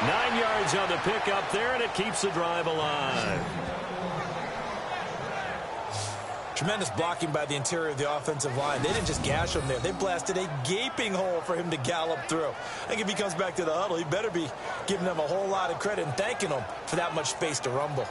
9 yards on the pickup there, and it keeps the drive alive. Tremendous blocking by the interior of the offensive line. They didn't just gash him there. They blasted a gaping hole for him to gallop through. I think if he comes back to the huddle, he better be giving them a whole lot of credit and thanking them for that much space to rumble.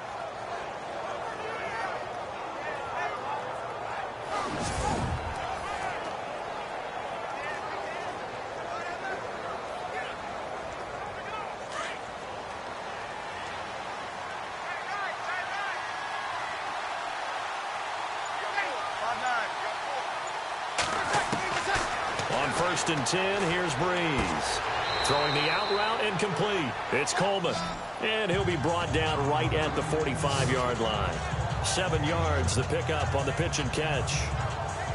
First and 10, here's Brees. Throwing the out route incomplete. It's Coleman. And he'll be brought down right at the 45-yard line. 7 yards, the pickup on the pitch and catch.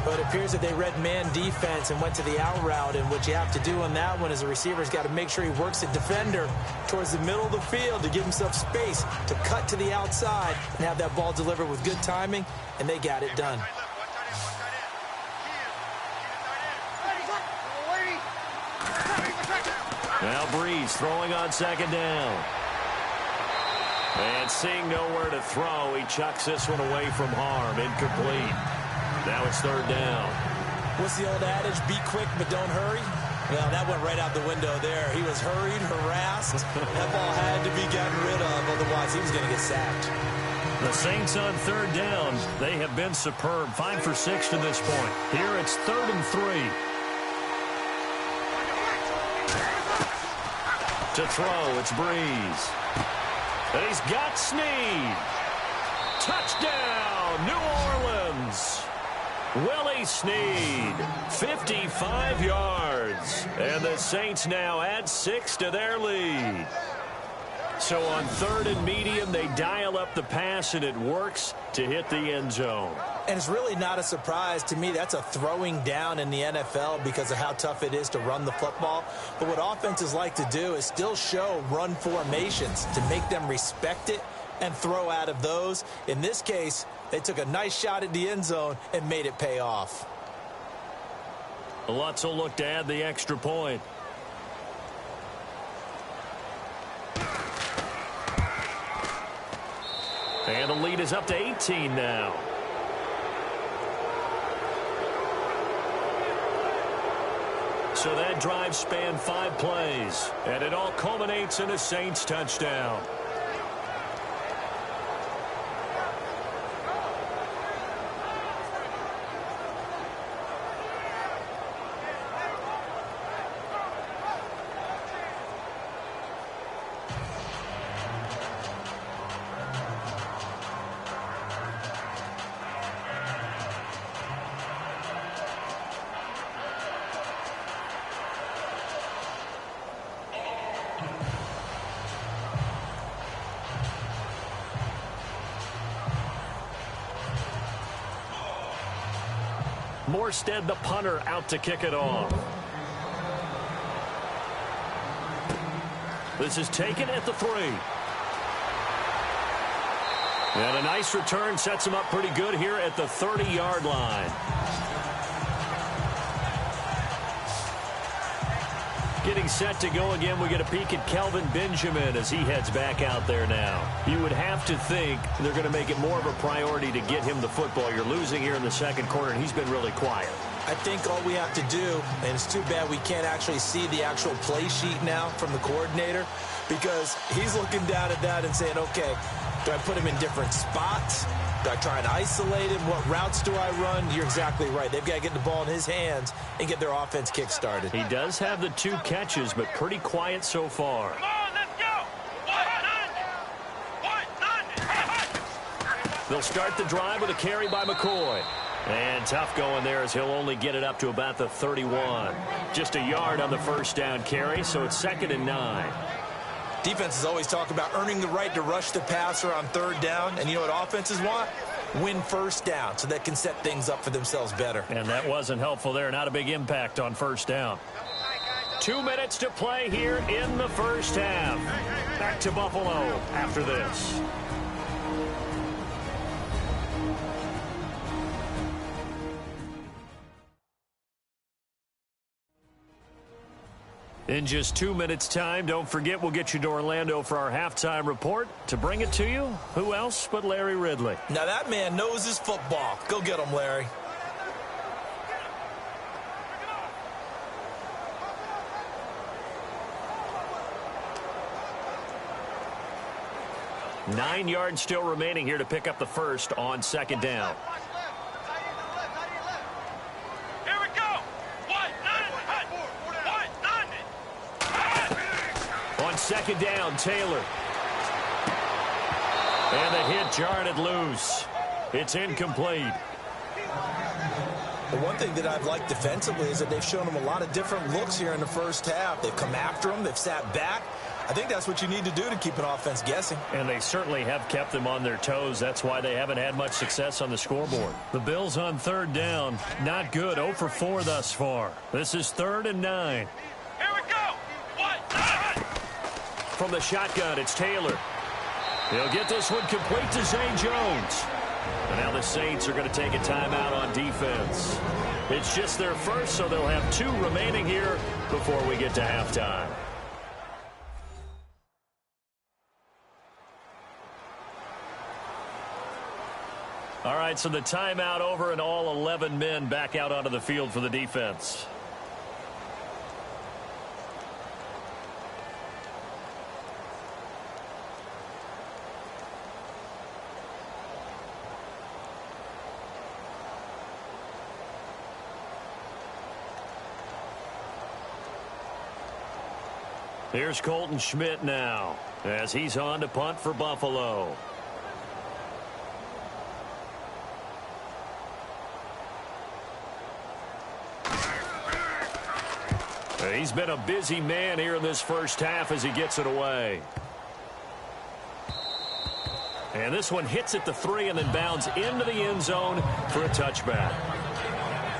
But it appears that they read man defense and went to the out route. And what you have to do on that one is the receiver's got to make sure he works the defender towards the middle of the field to give himself space to cut to the outside and have that ball delivered with good timing. And they got it done. Now Brees throwing on second down. And seeing nowhere to throw, he chucks this one away from harm. Incomplete. Now it's third down. What's the old adage? Be quick, but don't hurry. Well, that went right out the window there. He was hurried, harassed. That ball had to be gotten rid of, otherwise he was going to get sacked. The Saints on third down. They have been superb. 5 for 6 to this point. Here it's 3rd and 3. To throw, it's Brees. And he's got Snead. Touchdown, New Orleans. Willie Snead, 55 yards. And the Saints now add 6 to their lead. So on 3rd and medium, they dial up the pass, and it works to hit the end zone. And it's really not a surprise to me. That's a throwing down in the NFL because of how tough it is to run the football. But what offenses like to do is still show run formations to make them respect it and throw out of those. In this case, they took a nice shot at the end zone and made it pay off. Lutz will look to add the extra point. And the lead is up to 18 now. So that drive spanned 5 plays, and it all culminates in a Saints touchdown. Morstead, the punter, out to kick it off. This is taken at the 3. And a nice return sets him up pretty good here at the 30-yard line. Getting set to go again, we get a peek at Kelvin Benjamin as he heads back out there now. You would have to think they're going to make it more of a priority to get him the football. You're losing here in the second quarter, and he's been really quiet. I think all we have to do, and it's too bad we can't actually see the actual play sheet now from the coordinator, because he's looking down at that and saying, okay, do I put him in different spots? Do I try and isolate him? What routes do I run? You're exactly right. They've got to get the ball in his hands and get their offense kick-started. He does have the 2 catches, but pretty quiet so far. Come on, let's go! They'll start the drive with a carry by McCoy. And tough going there as he'll only get it up to about the 31. Just a yard on the first down carry, so it's 2nd and 9. Defenses always talk about earning the right to rush the passer on 3rd down. And you know what offenses want? Win first down so they can set things up for themselves better. And that wasn't helpful there. Not a big impact on first down. 2 minutes to play here in the first half. Back to Buffalo after this. In just 2 minutes' time, don't forget we'll get you to Orlando for our halftime report. To bring it to you, who else but Larry Ridley? Now that man knows his football. Go get him, Larry. Nine yards still remaining here to pick up the first on 2nd down. On 2nd down, Taylor. And the hit jarred loose. It's incomplete. The one thing that I've liked defensively is that they've shown him a lot of different looks here in the first half. They've come after him. They've sat back. I think that's what you need to do to keep an offense guessing. And they certainly have kept them on their toes. That's why they haven't had much success on the scoreboard. The Bills on 3rd down. Not good. 0 for 4 thus far. This is 3rd and 9. Here we go! From the shotgun, it's Taylor. He'll get this one complete to Zay Jones. And now the Saints are going to take a timeout on defense. It's just their first, so they'll have 2 remaining here before we get to halftime. All right, so the timeout over and all 11 men back out onto the field for the defense. Here's Colton Schmidt now as he's on to punt for Buffalo. He's been a busy man here in this first half as he gets it away. And this one hits at the 3 and then bounds into the end zone for a touchback.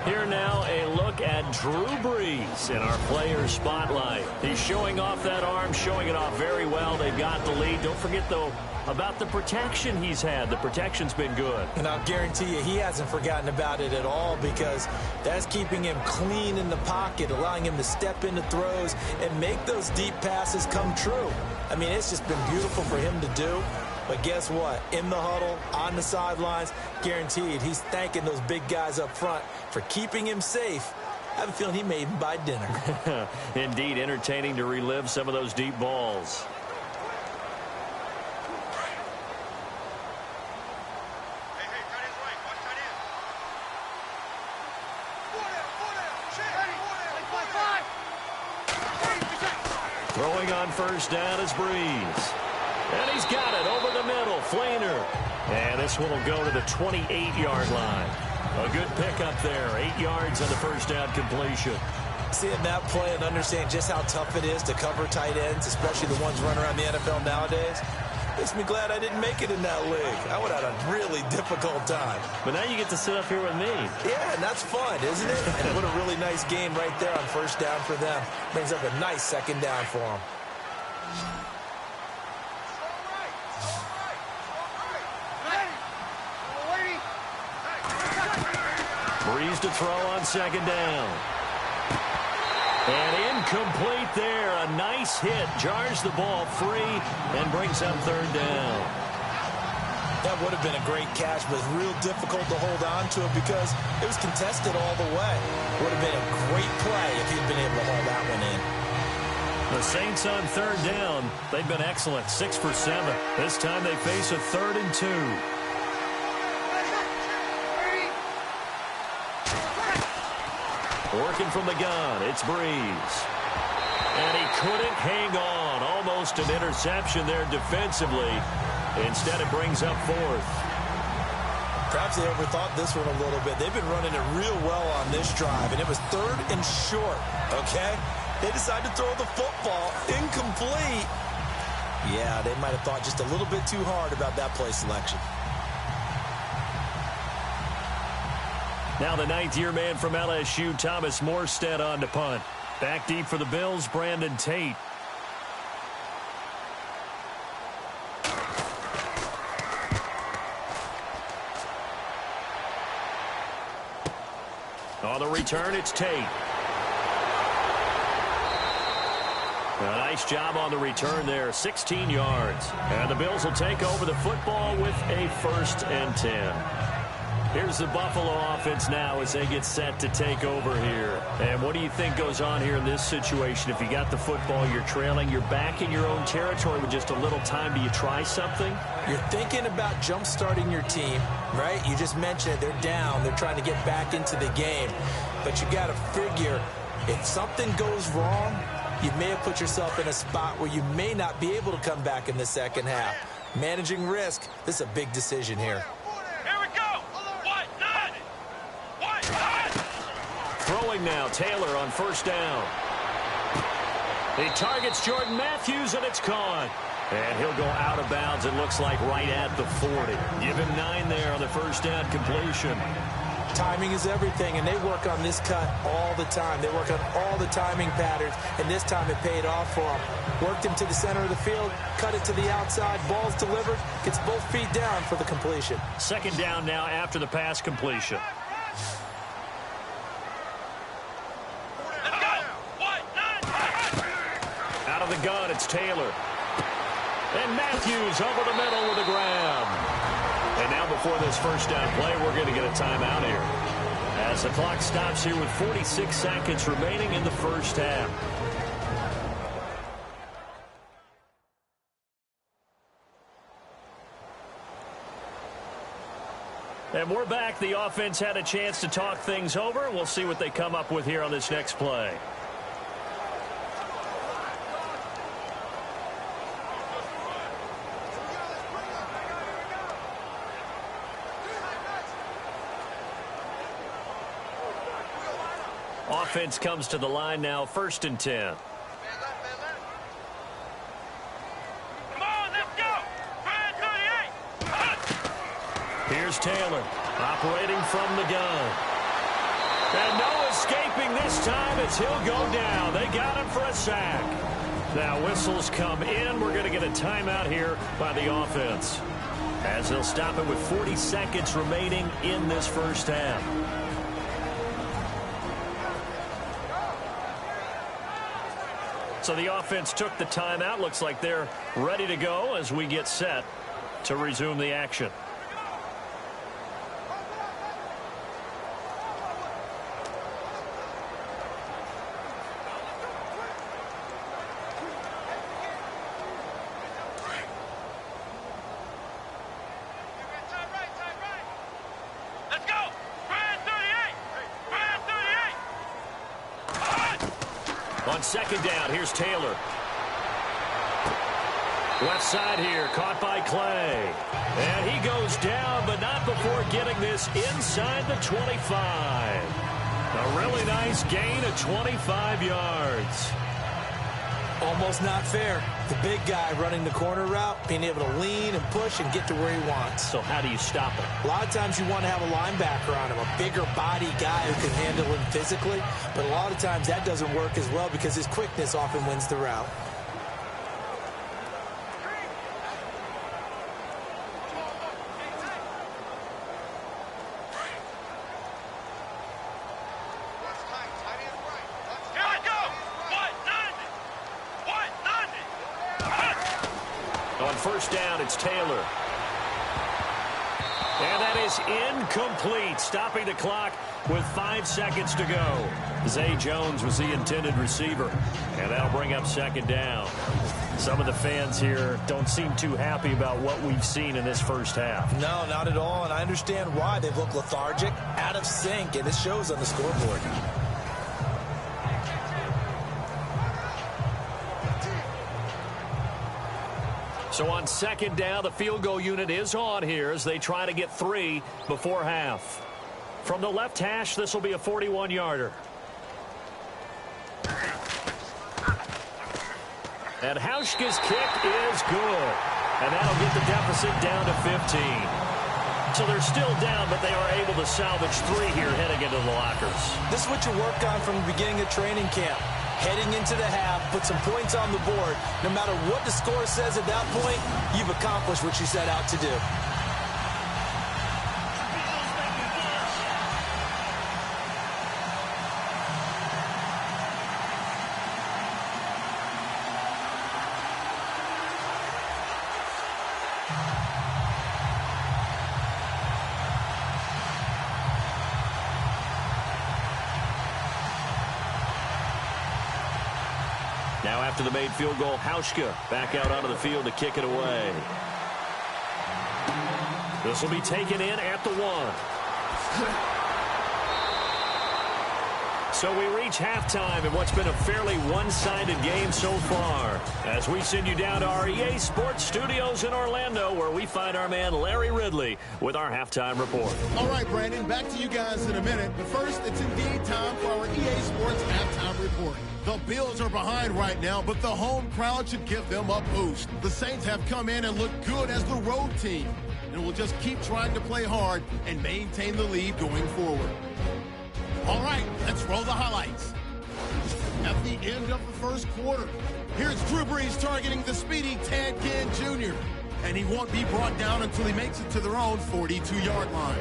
Here now a look at Drew Brees in our players spotlight. He's showing off that arm, showing it off very well. They've got the lead. Don't forget, though, about the protection he's had. The protection's been good. And I'll guarantee you he hasn't forgotten about it at all, because that's keeping him clean in the pocket, allowing him to step into throws and make those deep passes come true. I mean, it's just been beautiful for him to do. But guess what? In the huddle, on the sidelines, guaranteed he's thanking those big guys up front for keeping him safe. I have a feeling he may even buy dinner. Indeed, entertaining to relive some of those deep balls. Throwing on first down is Brees. And he's got it over the middle. Flainer. And this one will go to the 28-yard line. A good pickup there. 8 yards on the first down completion. Seeing that play and understanding just how tough it is to cover tight ends, especially the ones running around the NFL nowadays, makes me glad I didn't make it in that league. I would have had a really difficult time. But now you get to sit up here with me. Yeah, and that's fun, isn't it? And what a really nice game right there on first down for them. Brings up a nice second down for them. Brees to throw on second down. And incomplete there. A nice hit. Jars the ball free and brings up third down. That would have been a great catch, but it's real difficult to hold on to it because it was contested all the way. Would have been a great play if he'd been able to hold that one in. The Saints on third down. They've been excellent, 6 for 7. This time they face a 3rd and 2. Working from the gun, it's Brees. And he couldn't hang on. Almost an interception there defensively. Instead, it brings up 4th. Perhaps they overthought this one a little bit. They've been running it real well on this drive, and it was 3rd and short, okay? They decided to throw the football incomplete. Yeah, they might have thought just a little bit too hard about that play selection. Now the 9th-year man from LSU, Thomas Morstead, on to punt. Back deep for the Bills, Brandon Tate. On the return, it's Tate. A nice job on the return there, 16 yards. And the Bills will take over the football with a 1st and 10. Here's the Buffalo offense now as they get set to take over here. And what do you think goes on here in this situation? If you got the football, you're trailing, you're back in your own territory with just a little time. Do you try something? You're thinking about jump-starting your team, right? You just mentioned it. They're down. They're trying to get back into the game. But you got to figure if something goes wrong, you may have put yourself in a spot where you may not be able to come back in the second half. Managing risk, this is a big decision here. Throwing now, Taylor on 1st down. He targets Jordan Matthews, and it's caught. And he'll go out of bounds, it looks like, right at the 40. Give him 9 there on the 1st down completion. Timing is everything, and they work on this cut all the time. They work on all the timing patterns, and this time it paid off for them. Worked him to the center of the field, cut it to the outside, ball's delivered, gets both feet down for the completion. 2nd down now after the pass completion. Out of the gun, it's Taylor. And Matthews over the middle with a grab. And now before this 1st down play, we're going to get a timeout here. As the clock stops here with 46 seconds remaining in the 1st half. And we're back. The offense had a chance to talk things over. We'll see what they come up with here on this next play. Offense comes to the line now, 1st and 10. Come on, let's go. 38. Here's Taylor, operating from the gun. And no escaping this time as he'll go down. They got him for a sack. Now whistles come in. We're going to get a timeout here by the offense, as they'll stop it with 40 seconds remaining in this 1st half. So the offense took the timeout. Looks like they're ready to go as we get set to resume the action. Let's go. Brand 38. Brand 38. On 2nd down, here's Taylor. Left side here, caught by Clay. And he goes down, but not before getting this inside the 25. A really nice gain of 25 yards. Almost not fair. The big guy running the corner route, being able to lean and push and get to where he wants. So how do you stop it? A lot of times you want to have a linebacker on him, a bigger body guy who can handle him physically. But a lot of times that doesn't work as well because his quickness often wins the route. On 1st down, it's Taylor. And that is incomplete, stopping the clock with 5 seconds to go. Zay Jones was the intended receiver, and that'll bring up second down. Some of the fans here don't seem too happy about what we've seen in this first half. No, not at all, and I understand why. They look lethargic, out of sync, and it shows on the scoreboard. So on second down, the field goal unit is on here as they try to get 3 before half. From the left hash, this will be a 41-yarder. And Hauschka's kick is good. And that'll get the deficit down to 15. So they're still down, but they are able to salvage 3 here heading into the lockers. This is what you worked on from the beginning of training camp. Heading into the half, put some points on the board. No matter what the score says at that point, you've accomplished what you set out to do. Now after the made field goal, Hauschka back out onto the field to kick it away. This will be taken in at the 1. So we reach halftime in what's been a fairly one-sided game so far. As we send you down to our EA Sports Studios in Orlando, where we find our man Larry Ridley with our halftime report. All right, Brandon, back to you guys in a minute. But first, it's indeed time for our EA Sports halftime report. The Bills are behind right now, but the home crowd should give them a boost. The Saints have come in and looked good as the road team, and will just keep trying to play hard and maintain the lead going forward. All right, let's roll the highlights. At the end of the first quarter, here's Drew Brees targeting the speedy Ted Ginn Jr., and he won't be brought down until he makes it to their own 42-yard line.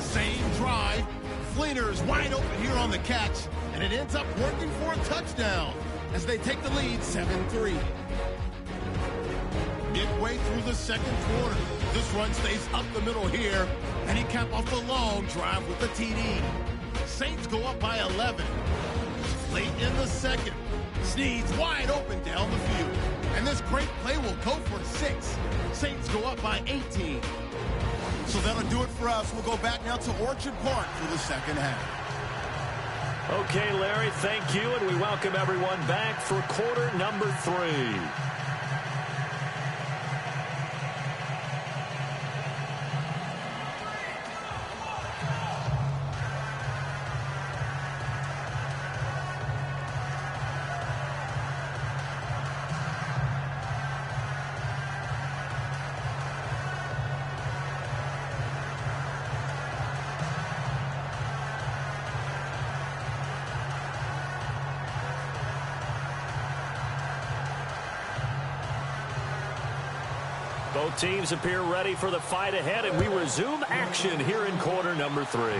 Same drive. Fleener's wide open here on the catch, and it ends up working for a touchdown as they take the lead 7-3. Midway through the second quarter, this run stays up the middle here, and he capped off the long drive with the TD. Saints go up by 11. Late in the second, Snead's wide open down the field, and this great play will go for 6. Saints go up by 18. So that'll do it for us. We'll go back now to Orchard Park for the second half. Okay, Larry, thank you, and we welcome everyone back for quarter number 3. Both teams appear ready for the fight ahead, and we resume action here in quarter number 3.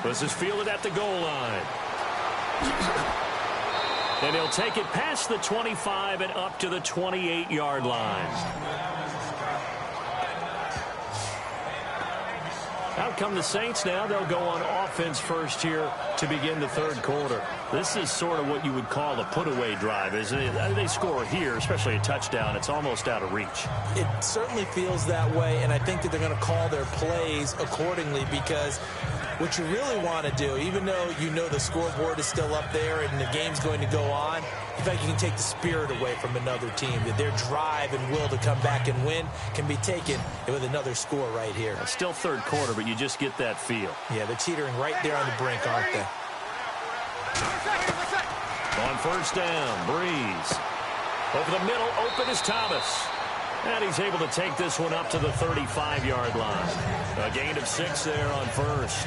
This is fielded at the goal line. And he'll take it past the 25 and up to the 28-yard line. Out come the Saints now. They'll go on offense first here to begin the third quarter. This is sort of what you would call a put-away drive, isn't it? They score here, especially a touchdown. It's almost out of reach. It certainly feels that way, and I think that they're going to call their plays accordingly, because what you really want to do, even though you know the scoreboard is still up there and the game's going to go on, in fact, you can take the spirit away from another team. That their drive and will to come back and win can be taken with another score right here. It's still third quarter, but you just get that feel. Yeah, they're teetering right there on the brink, aren't they? On first down, Brees. Over the middle, open is Thomas. And he's able to take this one up to the 35-yard line. A gain of 6 there on first.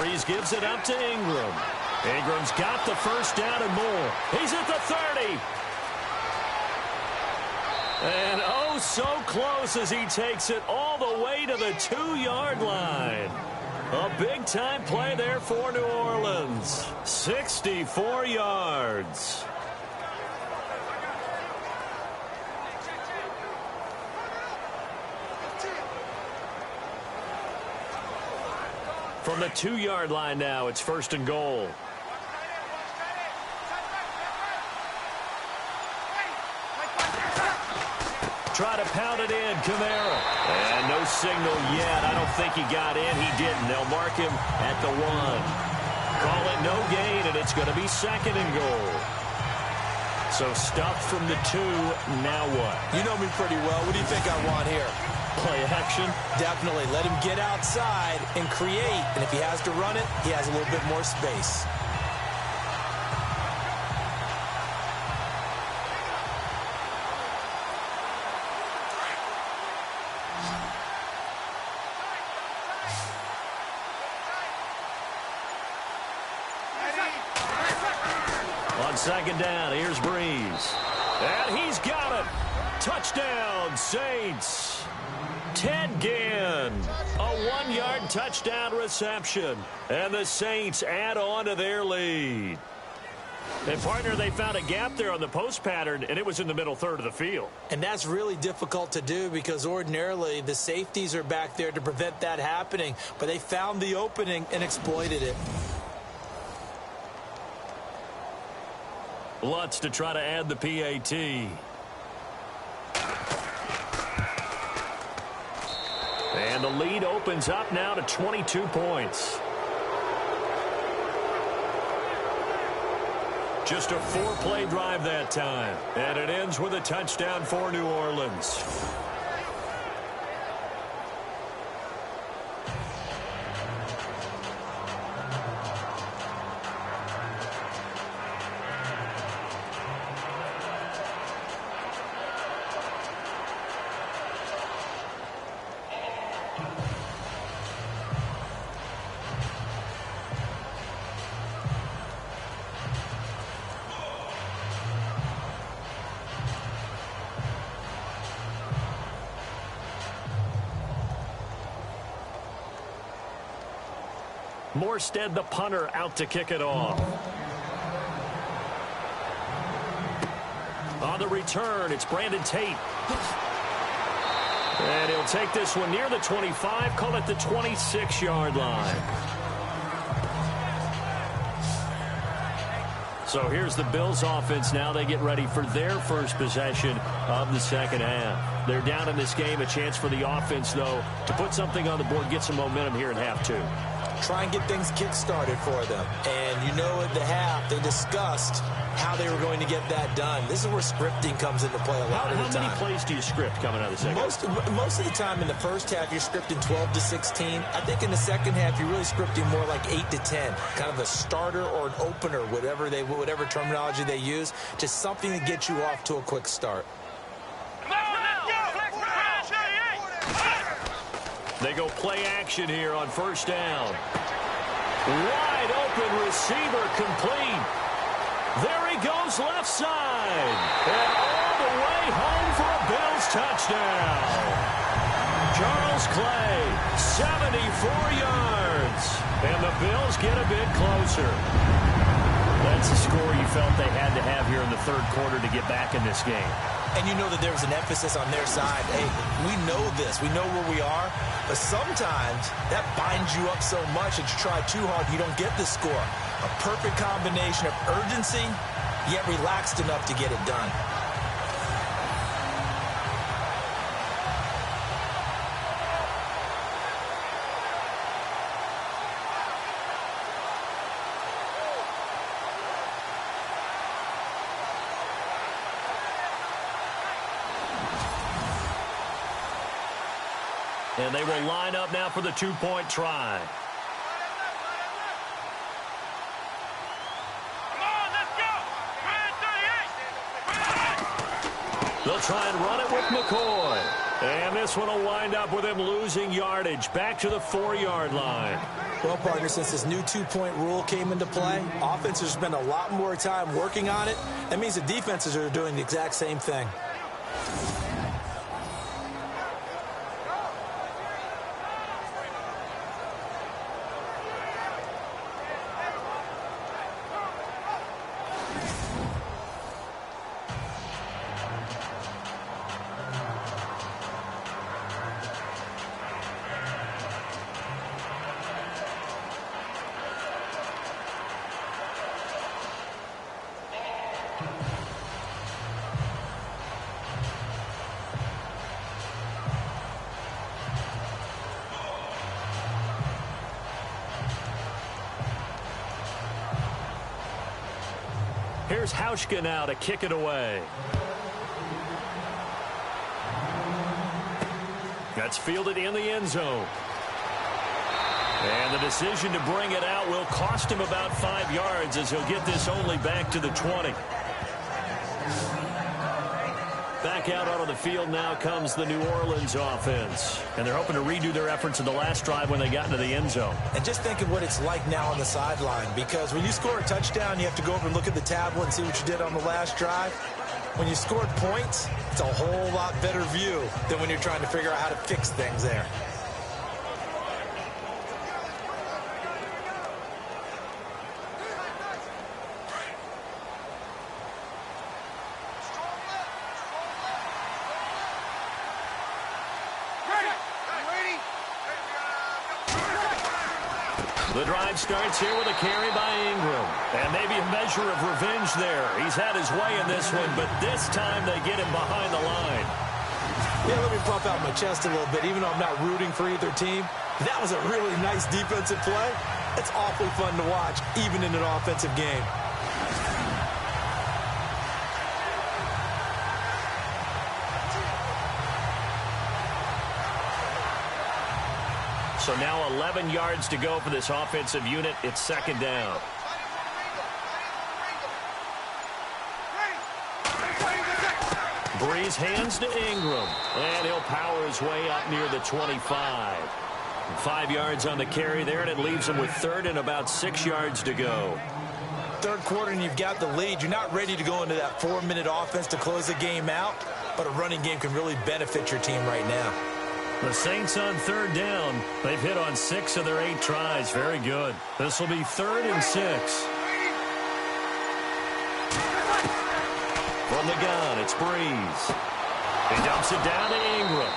Brees gives it up to Ingram. Ingram's got the first down and more. He's at the 30. And oh, so close as he takes it all the way to the 2-yard line. A big-time play there for New Orleans. 64 yards. From the 2-yard line now, it's 1st and goal. Try to pound it in, Kamara. And no signal yet. I don't think he got in. He didn't. They'll mark him at the 1. Call it no gain, and it's going to be 2nd and goal. So stuffed from the 2. Now what? You know me pretty well. What do you think I want here? Play action? Definitely. Let him get outside and create. And if he has to run it, he has a little bit more space. On 2nd down, here's Brees. And he's got it. Touchdown, Saints. Ted Ginn, a 1-yard touchdown reception. And the Saints add on to their lead. And, partner, they found a gap there on the post pattern, and it was in the middle third of the field. And that's really difficult to do because ordinarily the safeties are back there to prevent that happening. But they found the opening and exploited it. Lutz to try to add the PAT. And the lead opens up now to 22 points. Just a 4-play drive that time. And it ends with a touchdown for New Orleans. Morstead, the punter, out to kick it off. On the return, it's Brandon Tate. And he'll take this one near the 25, call it the 26-yard line. So here's the Bills offense now. They get ready for their first possession of the second half. They're down in this game. A chance for the offense, though, to put something on the board, get some momentum here in half 2. Try and get things kick-started for them. And you know at the half, they discussed how they were going to get that done. This is where scripting comes into play a lot of the time. How many plays do you script coming out of the second half? Most of the time in the first half, you're scripting 12 to 16. I think in the second half, you're really scripting more like 8 to 10. Kind of a starter or an opener, whatever terminology they use. Just something to get you off to a quick start. They go play action here on 1st down. Wide open receiver complete. There he goes left side. And all the way home for a Bills touchdown. Charles Clay, 74 yards. And the Bills get a bit closer. That's a score you felt they had to have here in the 3rd quarter to get back in this game. And you know that there was an emphasis on their side. Hey, we know this. We know where we are. But sometimes that binds you up so much that you try too hard, you don't get the score. A perfect combination of urgency, yet relaxed enough to get it done. And they will line up now for the 2-point try. Come on, let's go! Ryan 38! They'll try and run it with McCoy. And this one will wind up with him losing yardage back to the 4-yard line. Well, partner, since this new two-point rule came into play, offenses spend a lot more time working on it. That means the defenses are doing the exact same thing. Here's Hauschka now to kick it away. That's fielded in the end zone. And the decision to bring it out will cost him about 5 yards as he'll get this only back to the 20. Back out onto the field now comes the New Orleans offense. And they're hoping to redo their efforts in the last drive when they got into the end zone. And just think of what it's like now on the sideline, because when you score a touchdown, you have to go over and look at the tablet and see what you did on the last drive. When you scored points, it's a whole lot better view than when you're trying to figure out how to fix things there. The drive starts here with a carry by Ingram. And maybe a measure of revenge there. He's had his way in this one, but this time they get him behind the line. Yeah, let me puff out my chest a little bit, even though I'm not rooting for either team. That was a really nice defensive play. It's awfully fun to watch, even in an offensive game. So now 11 yards to go for this offensive unit. It's second down. Brees hands to Ingram. And he'll power his way up near the 25. 5 yards on the carry there, and it leaves him with third and about 6 yards to go. Third quarter and you've got the lead. You're not ready to go into that 4-minute offense to close the game out, but a running game can really benefit your team right now. The Saints on third down. They've hit on 6 of their 8 tries. Very good. This will be 3rd and 6. From the gun, it's Brees. He dumps it down to Ingram.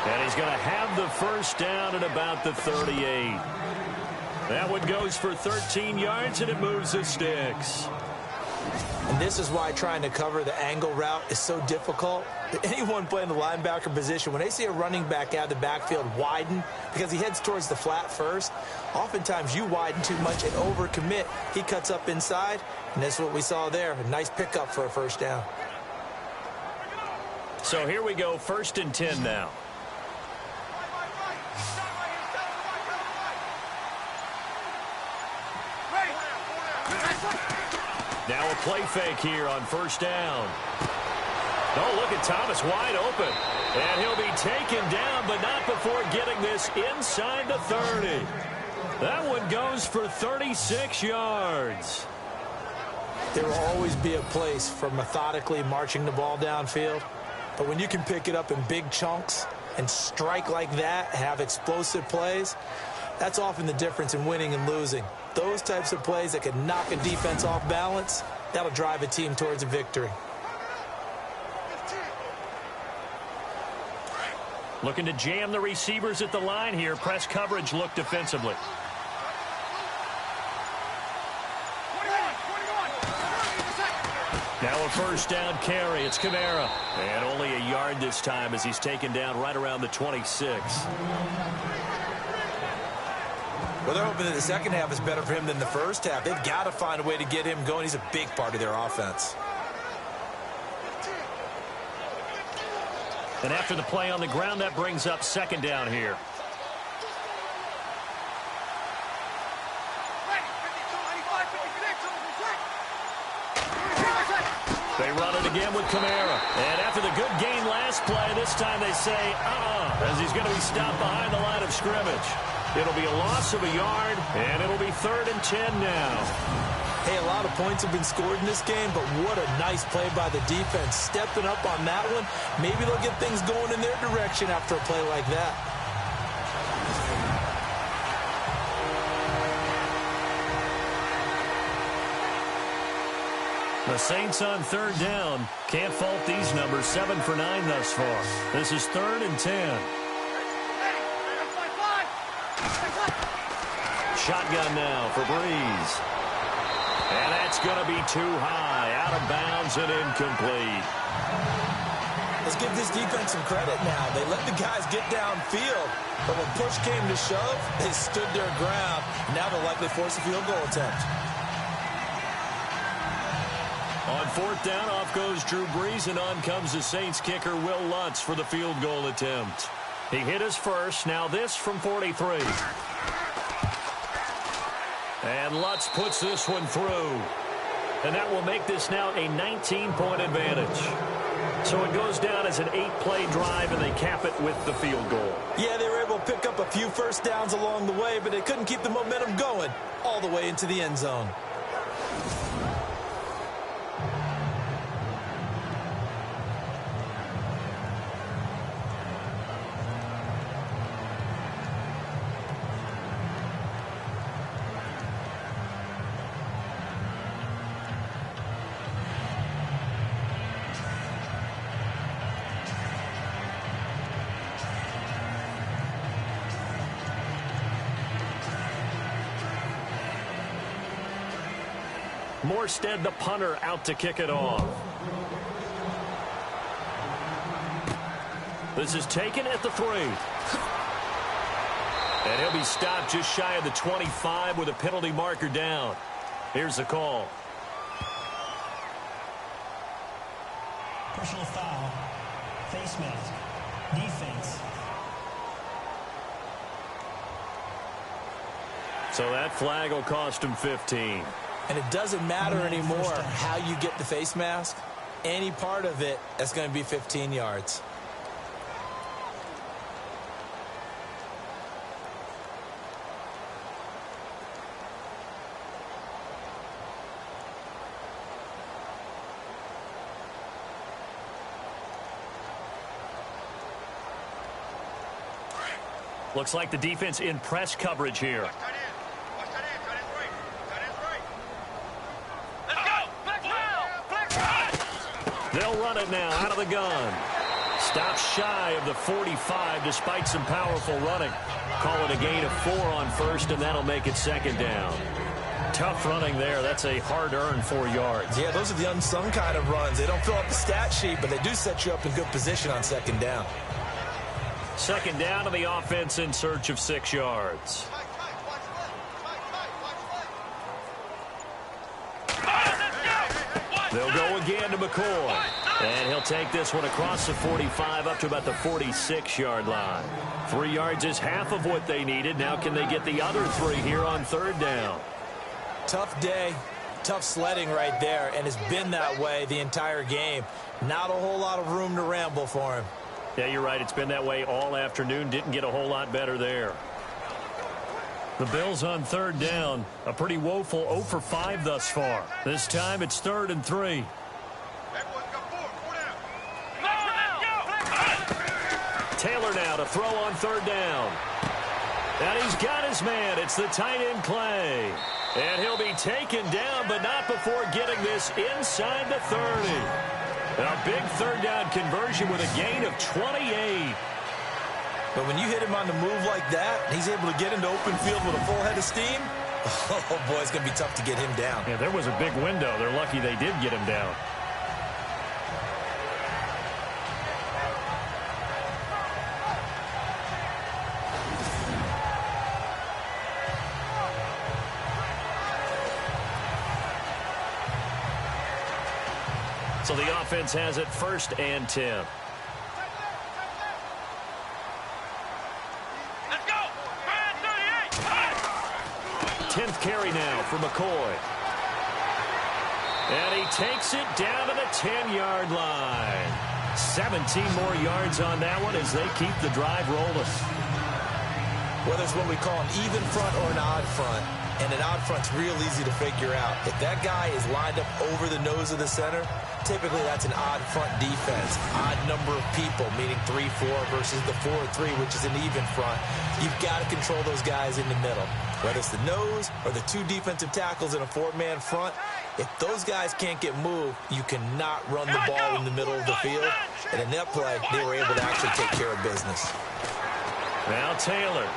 And he's going to have the first down at about the 38. That one goes for 13 yards, and it moves the sticks. And this is why trying to cover the angle route is so difficult. Anyone playing the linebacker position, when they see a running back out of the backfield widen because he heads towards the flat first, oftentimes you widen too much and overcommit. He cuts up inside, and that's what we saw there. A nice pickup for a first down. So here we go, 1st and 10 now. Now a play fake here on first down. Oh, look at Thomas wide open. And he'll be taken down, but not before getting this inside the 30. That one goes for 36 yards. There will always be a place for methodically marching the ball downfield. But when you can pick it up in big chunks and strike like that, have explosive plays, that's often the difference in winning and losing. Those types of plays that can knock a defense off balance, that'll drive a team towards a victory. Looking to jam the receivers at the line here. Press coverage look defensively. Now a first down carry. It's Kamara. And only a yard this time as he's taken down right around the 26. Well, they're hoping that the second half is better for him than the first half. They've got to find a way to get him going. He's a big part of their offense. And after the play on the ground, that brings up second down here. They run it again with Kamara. And after the good gain last play, this time they say, as he's going to be stopped behind the line of scrimmage. It'll be a loss of a yard, and it'll be 3rd and 10 now. Hey, a lot of points have been scored in this game, but what a nice play by the defense. Stepping up on that one, maybe they'll get things going in their direction after a play like that. The Saints on 3rd down. Can't fault these numbers. 7 for 9 thus far. This is 3rd and 10. Shotgun now for Brees. And that's going to be too high. Out of bounds and incomplete. Let's give this defense some credit now. They let the guys get downfield, but when push came to shove, they stood their ground. Now they'll likely force a field goal attempt. On 4th down, off goes Drew Brees, and on comes the Saints kicker, Will Lutz, for the field goal attempt. He hit his first. Now this from 43. And Lutz puts this one through. And that will make this now a 19-point advantage. So it goes down as an 8-play drive, and they cap it with the field goal. Yeah, they were able to pick up a few first downs along the way, but they couldn't keep the momentum going all the way into the end zone. Morstead, the punter, out to kick it off. This is taken at the 3. And he'll be stopped just shy of the 25 with a penalty marker down. Here's the call. Personal foul. Face mask. Defense. So that flag will cost him 15. And it doesn't matter anymore how you get the face mask. Any part of it, that's going to be 15 yards. Looks like the defense in press coverage here. They'll run it now out of the gun. Stops shy of the 45 despite some powerful running. Call it a gain of 4 on first, and that'll make it 2nd down. Tough running there. That's a hard-earned 4 yards. Yeah, those are the unsung kind of runs. They don't fill up the stat sheet, but they do set you up in good position on 2nd down. 2nd down, to the offense in search of 6 yards. They'll go again to McCoy. And he'll take this one across the 45 up to about the 46-yard line. 3 yards is half of what they needed. Now can they get the other 3 here on 3rd down? Tough day, tough sledding right there, and it's been that way the entire game. Not a whole lot of room to ramble for him. Yeah, you're right. It's been that way all afternoon. Didn't get a whole lot better there. The Bills on 3rd down. A pretty woeful 0 for 5 thus far. This time it's 3rd and 3. Taylor now to throw on 3rd down. And he's got his man. It's the tight end Clay. And he'll be taken down, but not before getting this inside the 30. A big 3rd down conversion with a gain of 28. But when you hit him on the move like that, he's able to get into open field with a full head of steam. Oh, boy, it's going to be tough to get him down. Yeah, there was a big window. They're lucky they did get him down. So the offense has it 1st and 10. Let's go! 38! 10th carry now for McCoy. And he takes it down to the 10-yard line. 17 more yards on that one as they keep the drive rolling. Whether it's what we call an even front or an odd front, and an odd front's real easy to figure out. If that guy is lined up over the nose of the center, typically that's an odd front defense. Odd number of people, meaning 3-4 versus the 4-3, which is an even front. You've got to control those guys in the middle. Whether it's the nose or the two defensive tackles in a four-man front, if those guys can't get moved, you cannot run the ball in the middle of the field. And in that play, they were able to actually take care of business. Now Taylor.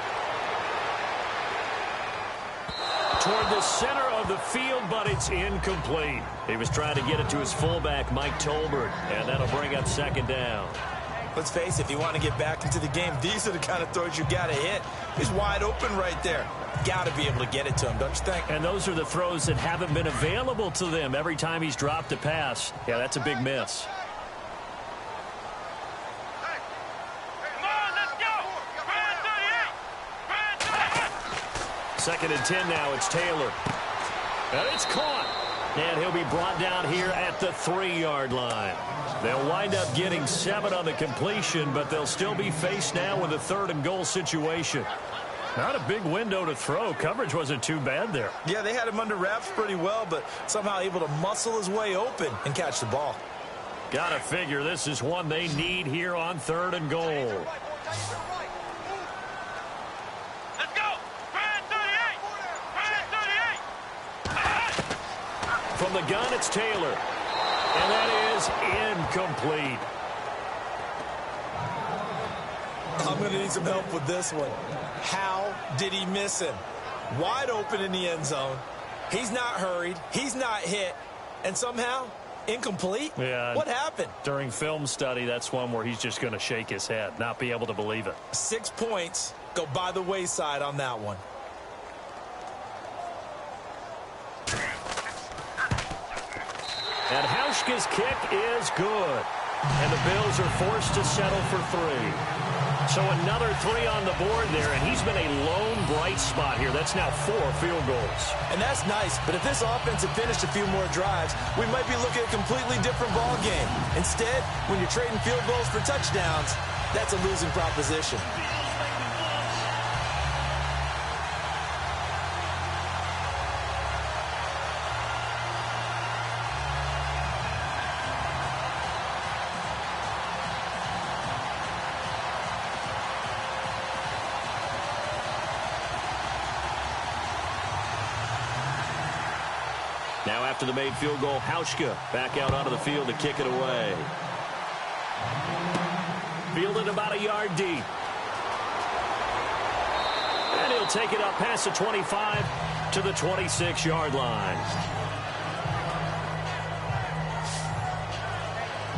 Toward the center of the field, but it's incomplete. He was trying to get it to his fullback, Mike Tolbert, and that'll bring up second down. Let's face it, if you want to get back into the game, these are the kind of throws you got to hit. He's wide open right there. Got to be able to get it to him, don't you think? And those are the throws that haven't been available to them every time he's dropped a pass. Yeah, that's a big miss. Second and 10 now. It's Taylor. And it's caught. And he'll be brought down here at the 3-yard line. They'll wind up getting 7 on the completion, but they'll still be faced now with a 3rd and goal situation. Not a big window to throw. Coverage wasn't too bad there. Yeah, they had him under wraps pretty well, but somehow able to muscle his way open and catch the ball. Gotta figure this is one they need here on 3rd and goal. From the gun, it's Taylor. And that is incomplete. I'm going to need some help with this one. How did he miss him? Wide open in the end zone. He's not hurried. He's not hit. And somehow, incomplete? Yeah. What happened? During film study, that's one where he's just going to shake his head, not be able to believe it. 6 points go by the wayside on that one. And Hauschka's kick is good. And the Bills are forced to settle for 3. So another 3 on the board there, and he's been a lone bright spot here. That's now 4 field goals. And that's nice, but if this offense had finished a few more drives, we might be looking at a completely different ball game. Instead, when you're trading field goals for touchdowns, that's a losing proposition. Now after the made field goal, Hauschka back out onto the field to kick it away. Fielded about a yard deep. And he'll take it up past the 25 to the 26-yard line.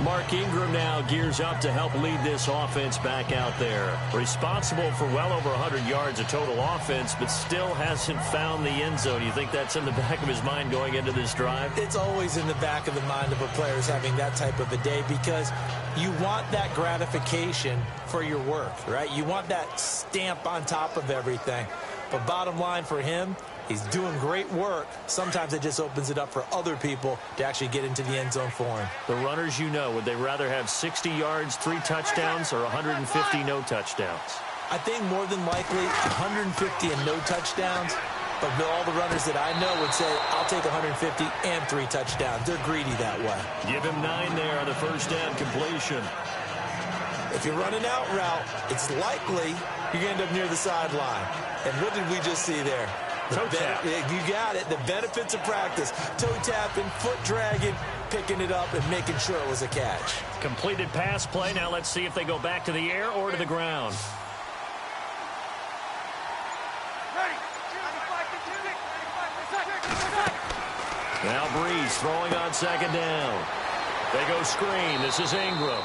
Mark Ingram now gears up to help lead this offense back out there. Responsible for well over 100 yards of total offense, but still hasn't found the end zone. You think that's in the back of his mind going into this drive? It's always in the back of the mind of a player having that type of a day because you want that gratification for your work, right? You want that stamp on top of everything. But bottom line for him, he's doing great work. Sometimes it just opens it up for other people to actually get into the end zone for him. The runners, you know, would they rather have 60 yards, 3 touchdowns, or 150 no touchdowns? I think more than likely 150 and no touchdowns. But all the runners that I know would say, I'll take 150 and 3 touchdowns. They're greedy that way. Give him 9 there on the first down completion. If you're running out route, it's likely you're going to end up near the sideline. And what did we just see there? Toe tap. You got it. The benefits of practice. Toe tapping, foot dragging, picking it up, and making sure it was a catch. Completed pass play. Now let's see if they go back to the air or to the ground. Now Brees throwing on second down. They go screen. This is Ingram.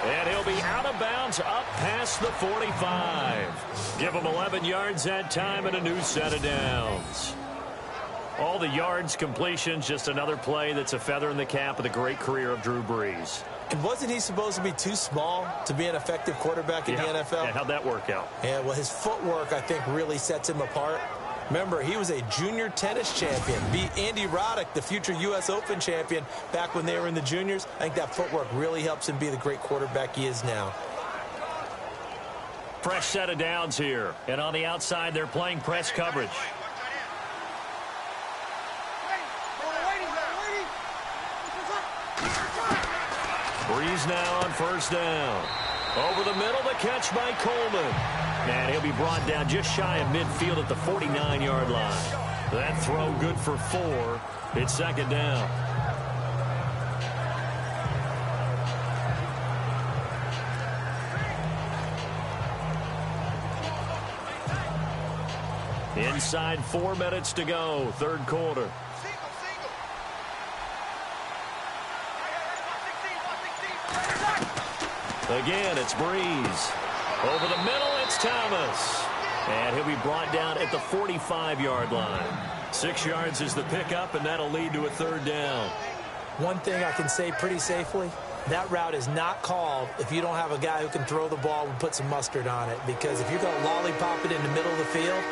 And he'll be out of bounds up past the 45. Give him 11 yards that time and a new set of downs. All the yards, completions, just another play that's a feather in the cap of the great career of Drew Brees. And wasn't he supposed to be too small to be an effective quarterback in the NFL? Yeah, how'd that work out? Yeah, well, his footwork, I think, really sets him apart. Remember, he was a junior tennis champion. Beat Andy Roddick, the future U.S. Open champion, back when they were in the juniors. I think that footwork really helps him be the great quarterback he is now. Fresh set of downs here. And on the outside, they're playing press coverage. Brees now on first down. Over the middle, the catch by Coleman. And he'll be brought down just shy of midfield at the 49-yard line. That throw good for 4. It's second down. Inside 4 minutes to go, third quarter. Again, it's Brees. Over the middle, it's Thomas. And he'll be brought down at the 45-yard line. 6 yards is the pickup, and that'll lead to a third down. One thing I can say pretty safely, that route is not called if you don't have a guy who can throw the ball and put some mustard on it. Because if you're going to lollipop it in the middle of the field,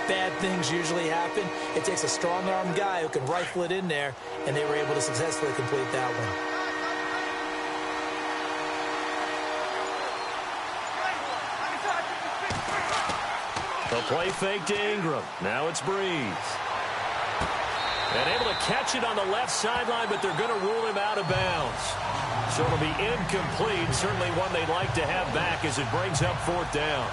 bad things usually happen. It takes a strong-armed guy who can rifle it in there, and they were able to successfully complete that one. The play fake to Ingram. Now it's Brees. And able to catch it on the left sideline, but they're going to rule him out of bounds. So it'll be incomplete. Certainly one they'd like to have back as it brings up fourth down.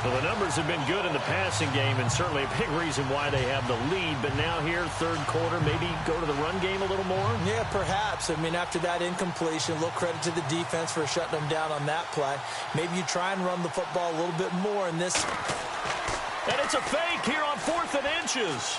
Well, the numbers have been good in the passing game, and certainly a big reason why they have the lead. But now here, third quarter, maybe go to the run game a little more? Yeah, perhaps. I mean, after that incompletion, a little credit to the defense for shutting them down on that play. Maybe you try and run the football a little bit more in this. And it's a fake here on 4th and inches.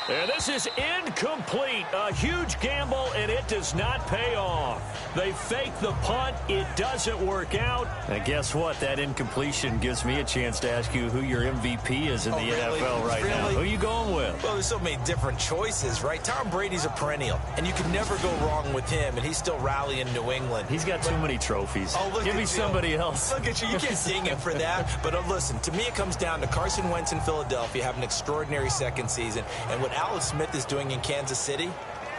And this is incomplete. A huge gamble, and it does not pay off. They fake the punt. It doesn't work out. And guess what? That incompletion gives me a chance to ask you who your MVP is in the NFL right now. Who are you going with? Well, there's so many different choices, right? Tom Brady's a perennial, and you can never go wrong with him, and he's still rallying New England. He's got too many trophies. Oh, give me somebody else. Look at you. You can't sing him for that. But listen, to me it comes down to Carson Wentz in Philadelphia having an extraordinary second season, and what Alex Smith is doing in Kansas City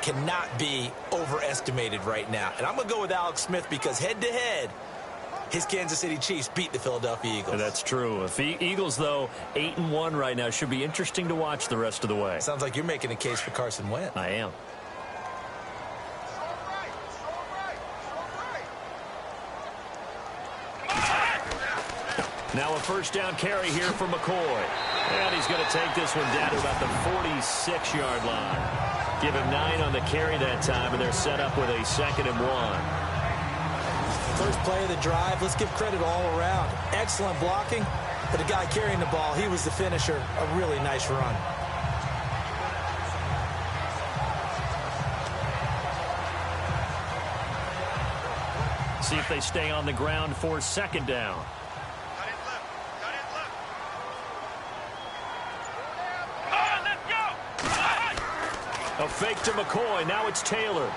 cannot be overestimated right now. And I'm going to go with Alex Smith because head-to-head, his Kansas City Chiefs beat the Philadelphia Eagles. That's true. If the Eagles, though, 8-1 right now, should be interesting to watch the rest of the way. Sounds like you're making a case for Carson Wentz. I am. Now a first down carry here for McCoy. And he's going to take this one down to about the 46-yard line. Give him 9 on the carry that time, and they're set up with a 2nd and 1. First play of the drive, let's give credit all around. Excellent blocking, but the guy carrying the ball, he was the finisher. A really nice run. See if they stay on the ground for 2nd down. A fake to McCoy. Now it's Taylor.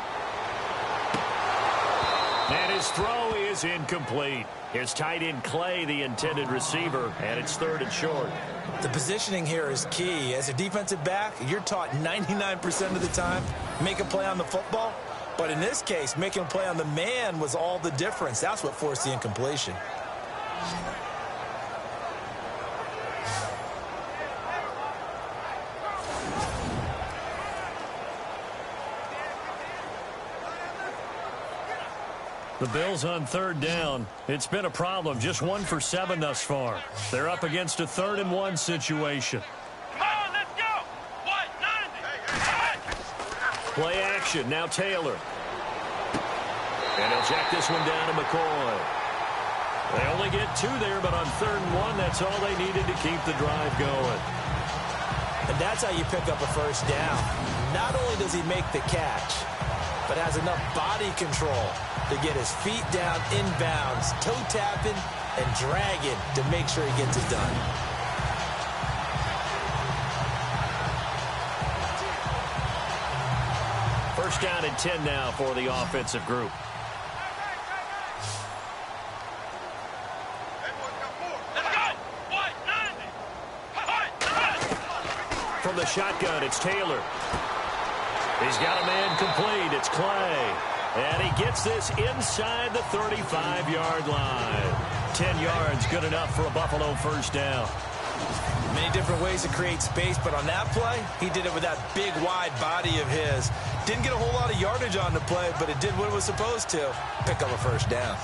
And his throw is incomplete. His tight end Clay, the intended receiver, and it's 3rd and short. The positioning here is key. As a defensive back, you're taught 99% of the time, make a play on the football. But in this case, making a play on the man was all the difference. That's what forced the incompletion. The Bills on 3rd down. It's been a problem. Just 1 for 7 thus far. They're up against a 3rd and 1 situation. Come on, let's go. 190. Play action. Now Taylor. And he'll check this one down to McCoy. They only get 2 there, but on 3rd and 1, that's all they needed to keep the drive going. And that's how you pick up a first down. Not only does he make the catch, but has enough body control to get his feet down inbounds, toe tapping and dragging to make sure he gets it done. First down and 10 now for the offensive group. Let's go. 190. the shotgun. It's Taylor. He's got a man complete. It's Clay. And he gets this inside the 35-yard line. 10 yards, good enough for a Buffalo first down. Many different ways to create space, but on that play, he did it with that big, wide body of his. Didn't get a whole lot of yardage on the play, but it did what it was supposed to. Pick up a first down.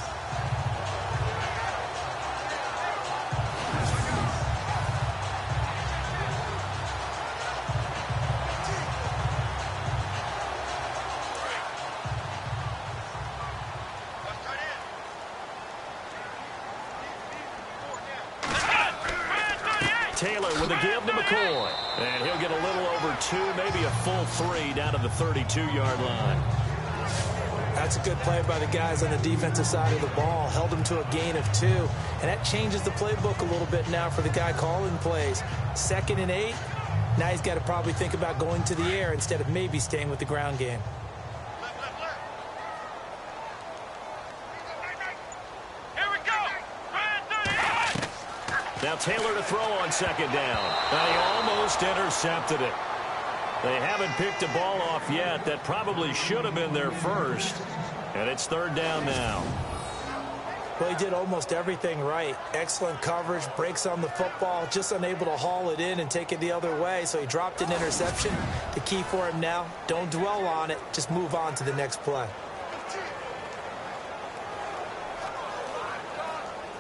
Taylor with a give to McCoy. And he'll get a little over 2, maybe a full 3 down to the 32-yard line. That's a good play by the guys on the defensive side of the ball. Held him to a gain of 2. And that changes the playbook a little bit now for the guy calling plays. 2nd and 8. Now he's got to probably think about going to the air instead of maybe staying with the ground game. Now Taylor to throw on 2nd down. And he almost intercepted it. They haven't picked a ball off yet. That probably should have been their first. And it's 3rd down now. Well, he did almost everything right. Excellent coverage, breaks on the football, just unable to haul it in and take it the other way. So he dropped an interception. The key for him now, don't dwell on it. Just move on to the next play.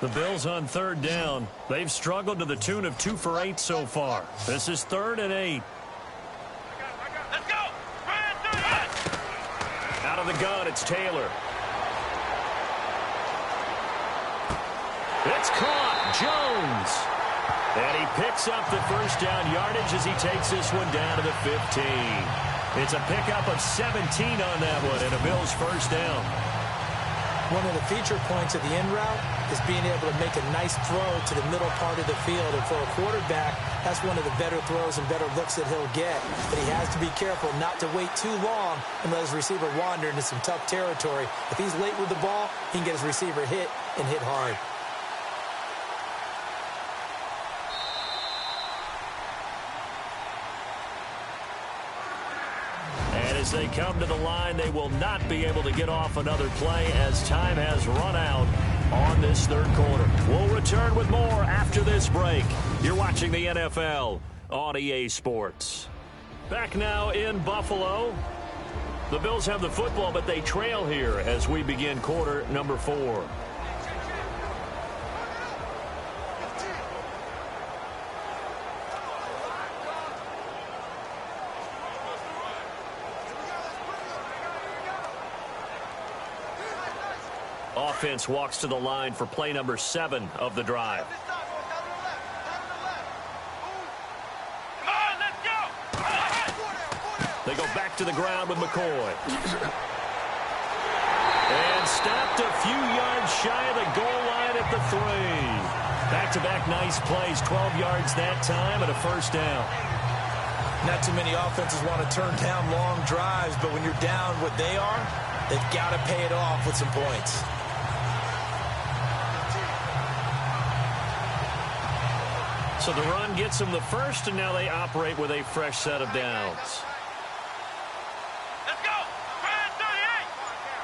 The Bills on 3rd down. They've struggled to the tune of 2 for 8 so far. This is 3rd and 8. Let's go! Out of the gun, it's Taylor. It's caught. Jones. And he picks up the first down yardage as he takes this one down to the 15. It's a pickup of 17 on that one and a Bills first down. One of the feature points of the in route is being able to make a nice throw to the middle part of the field. And for a quarterback, that's one of the better throws and better looks that he'll get. But he has to be careful not to wait too long and let his receiver wander into some tough territory. If he's late with the ball, he can get his receiver hit and hit hard. As they come to the line, they will not be able to get off another play as time has run out on this 3rd quarter. We'll return with more after this break. You're watching the NFL on EA Sports. Back now in Buffalo. The Bills have the football, but they trail here as we begin quarter number 4. Offense walks to the line for play number 7 of the drive. They go back to the ground with McCoy. And stopped a few yards shy of the goal line at the 3. Back-to-back nice plays, 12 yards that time and a first down. Not too many offenses want to turn down long drives, but when you're down what they are, they've got to pay it off with some points. So the run gets them the first, and now they operate with a fresh set of downs. Let's go! Brand 38!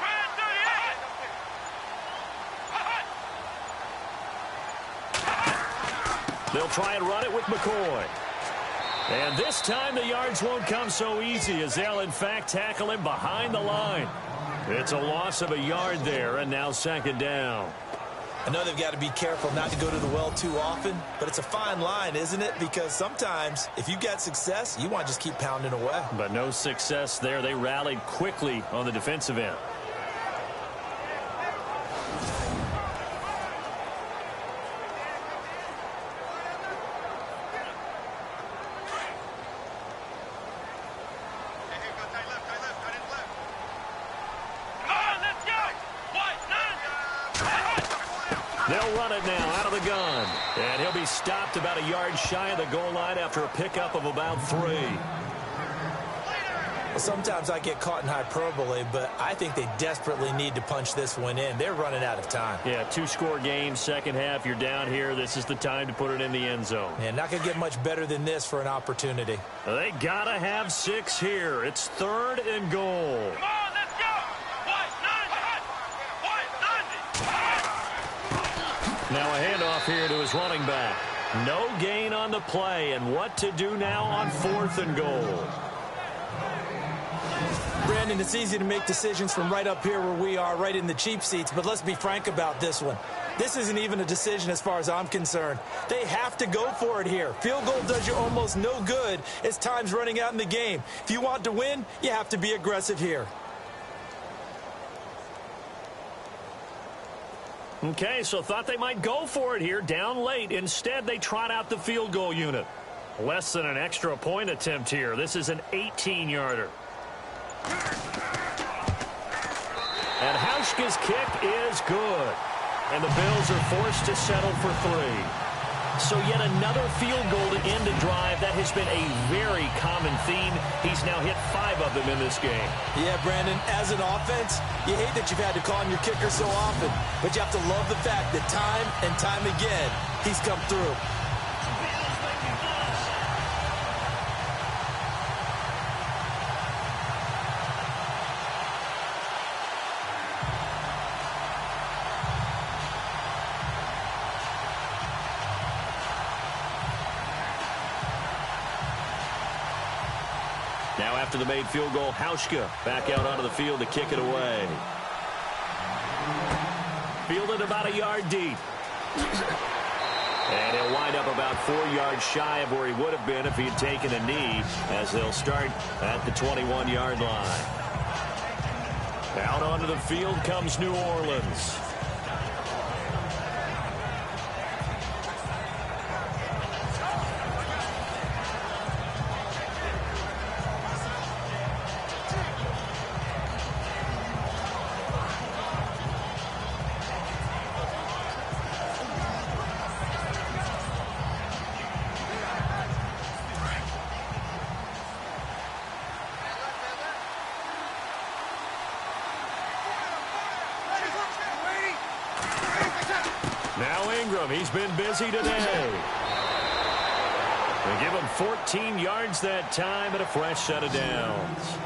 Brand 38! They'll try and run it with McCoy. And this time the yards won't come so easy as they'll, in fact, tackle him behind the line. It's a loss of a yard there, and now 2nd down. I know they've got to be careful not to go to the well too often, but it's a fine line, isn't it? Because sometimes, if you get success, you want to just keep pounding away. But no success there. They rallied quickly on the defensive end. They'll run it now out of the gun. And he'll be stopped about a yard shy of the goal line after a pickup of about 3. Well, sometimes I get caught in hyperbole, but I think they desperately need to punch this one in. They're running out of time. Yeah, 2-score game, second half. You're down here. This is the time to put it in the end zone. Yeah, not going to get much better than this for an opportunity. They got to have 6 here. It's 3rd and goal. Come on, let's go. White 90. Now a handoff here to his running back. No gain on the play, and what to do now on 4th and goal. Brandon, it's easy to make decisions from right up here where we are, right in the cheap seats, but let's be frank about this one. This isn't even a decision as far as I'm concerned. They have to go for it here. Field goal does you almost no good as time's running out in the game. If you want to win, you have to be aggressive here. Okay, so thought they might go for it here, down late. Instead, they trot out the field goal unit. Less than an extra point attempt here. This is an 18-yarder. And Hauschka's kick is good. And the Bills are forced to settle for 3. So yet another field goal to end a drive. That has been a very common theme. He's now hit 5 of them in this game. Yeah, Brandon, as an offense, you hate that you've had to call on your kicker so often, but you have to love the fact that time and time again, he's come through. Now after the made field goal, Hauschka back out onto the field to kick it away. Fielded about a yard deep. And he'll wind up about 4 yards shy of where he would have been if he had taken a knee, as they'll start at the 21-yard line. Out onto the field comes New Orleans. He's been busy today. They give him 14 yards that time and a fresh set of downs.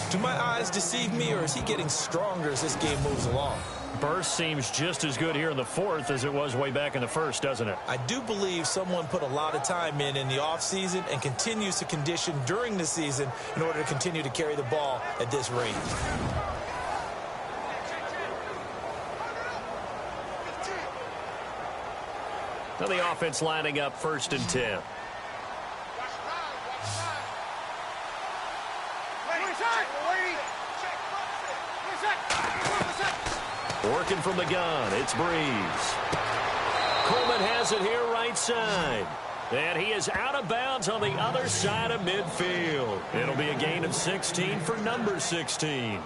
Do my eyes deceive me, or is he getting stronger as this game moves along? Burst seems just as good here in the 4th as it was way back in the 1st, doesn't it? I do believe someone put a lot of time in the offseason and continues to condition during the season in order to continue to carry the ball at this rate. Now the offense lining up 1st and 10. Working from the gun, it's Brees. Coleman has it here right side. And he is out of bounds on the other side of midfield. It'll be a gain of 16 for number 16.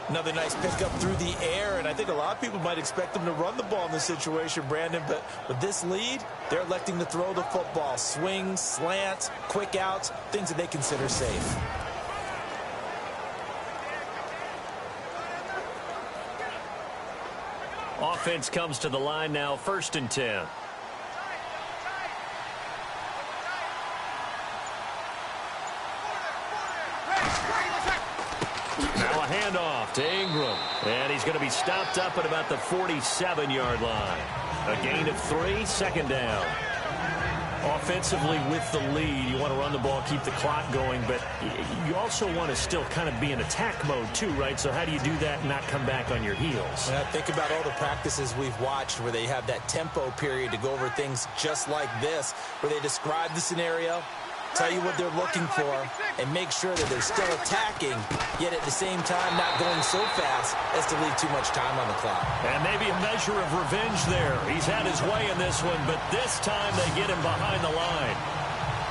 Another nice pickup through the air, and I think a lot of people might expect them to run the ball in this situation, Brandon, but with this lead, they're electing to throw the football. Swings, slants, quick outs, things that they consider safe. Offense comes to the line now, 1st and 10. Now a handoff to Ingram. And he's going to be stopped up at about the 47-yard line. A gain of 3, 2nd down. Offensively with the lead, you want to run the ball, keep the clock going, but you also want to still kind of be in attack mode too, right? So how do you do that and not come back on your heels? Yeah, think about all the practices we've watched where they have that tempo period to go over things just like this, where they describe the scenario, tell you what they're looking for, and make sure that they're still attacking, yet at the same time not going so fast as to leave too much time on the clock. And maybe a measure of revenge there. He's had his way in this one, but this time they get him behind the line.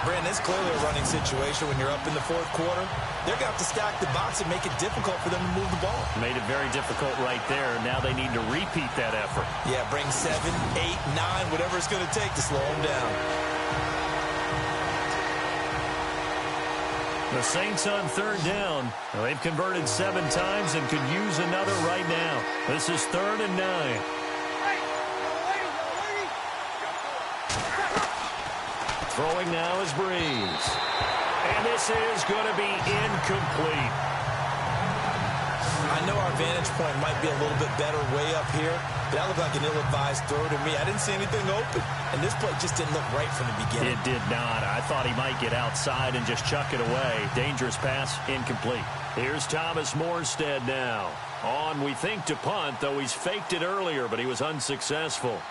Brandon, it's clearly a running situation when you're up in the 4th quarter. They're going to have to stack the box and make it difficult for them to move the ball. Made it very difficult right there. Now they need to repeat that effort. Yeah, bring 7, 8, 9, whatever it's going to take to slow them down. The Saints on third down. Well, they've converted 7 times and could use another right now. This is 3rd and 9. Throwing now is Brees. And this is going to be incomplete. I know our vantage point might be a little bit better way up here, but that looked like an ill-advised throw to me. I didn't see anything open, and this play just didn't look right from the beginning. It did not. I thought he might get outside and just chuck it away. Dangerous pass, incomplete. Here's Thomas Morstead now. On, we think, to punt, though he's faked it earlier, but he was unsuccessful.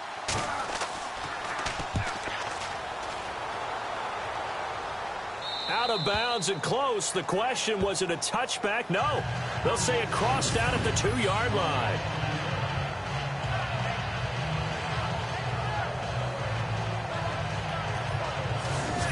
Out of bounds and close. The question, was it a touchback? No. They'll say it crossed out at the 2-yard line.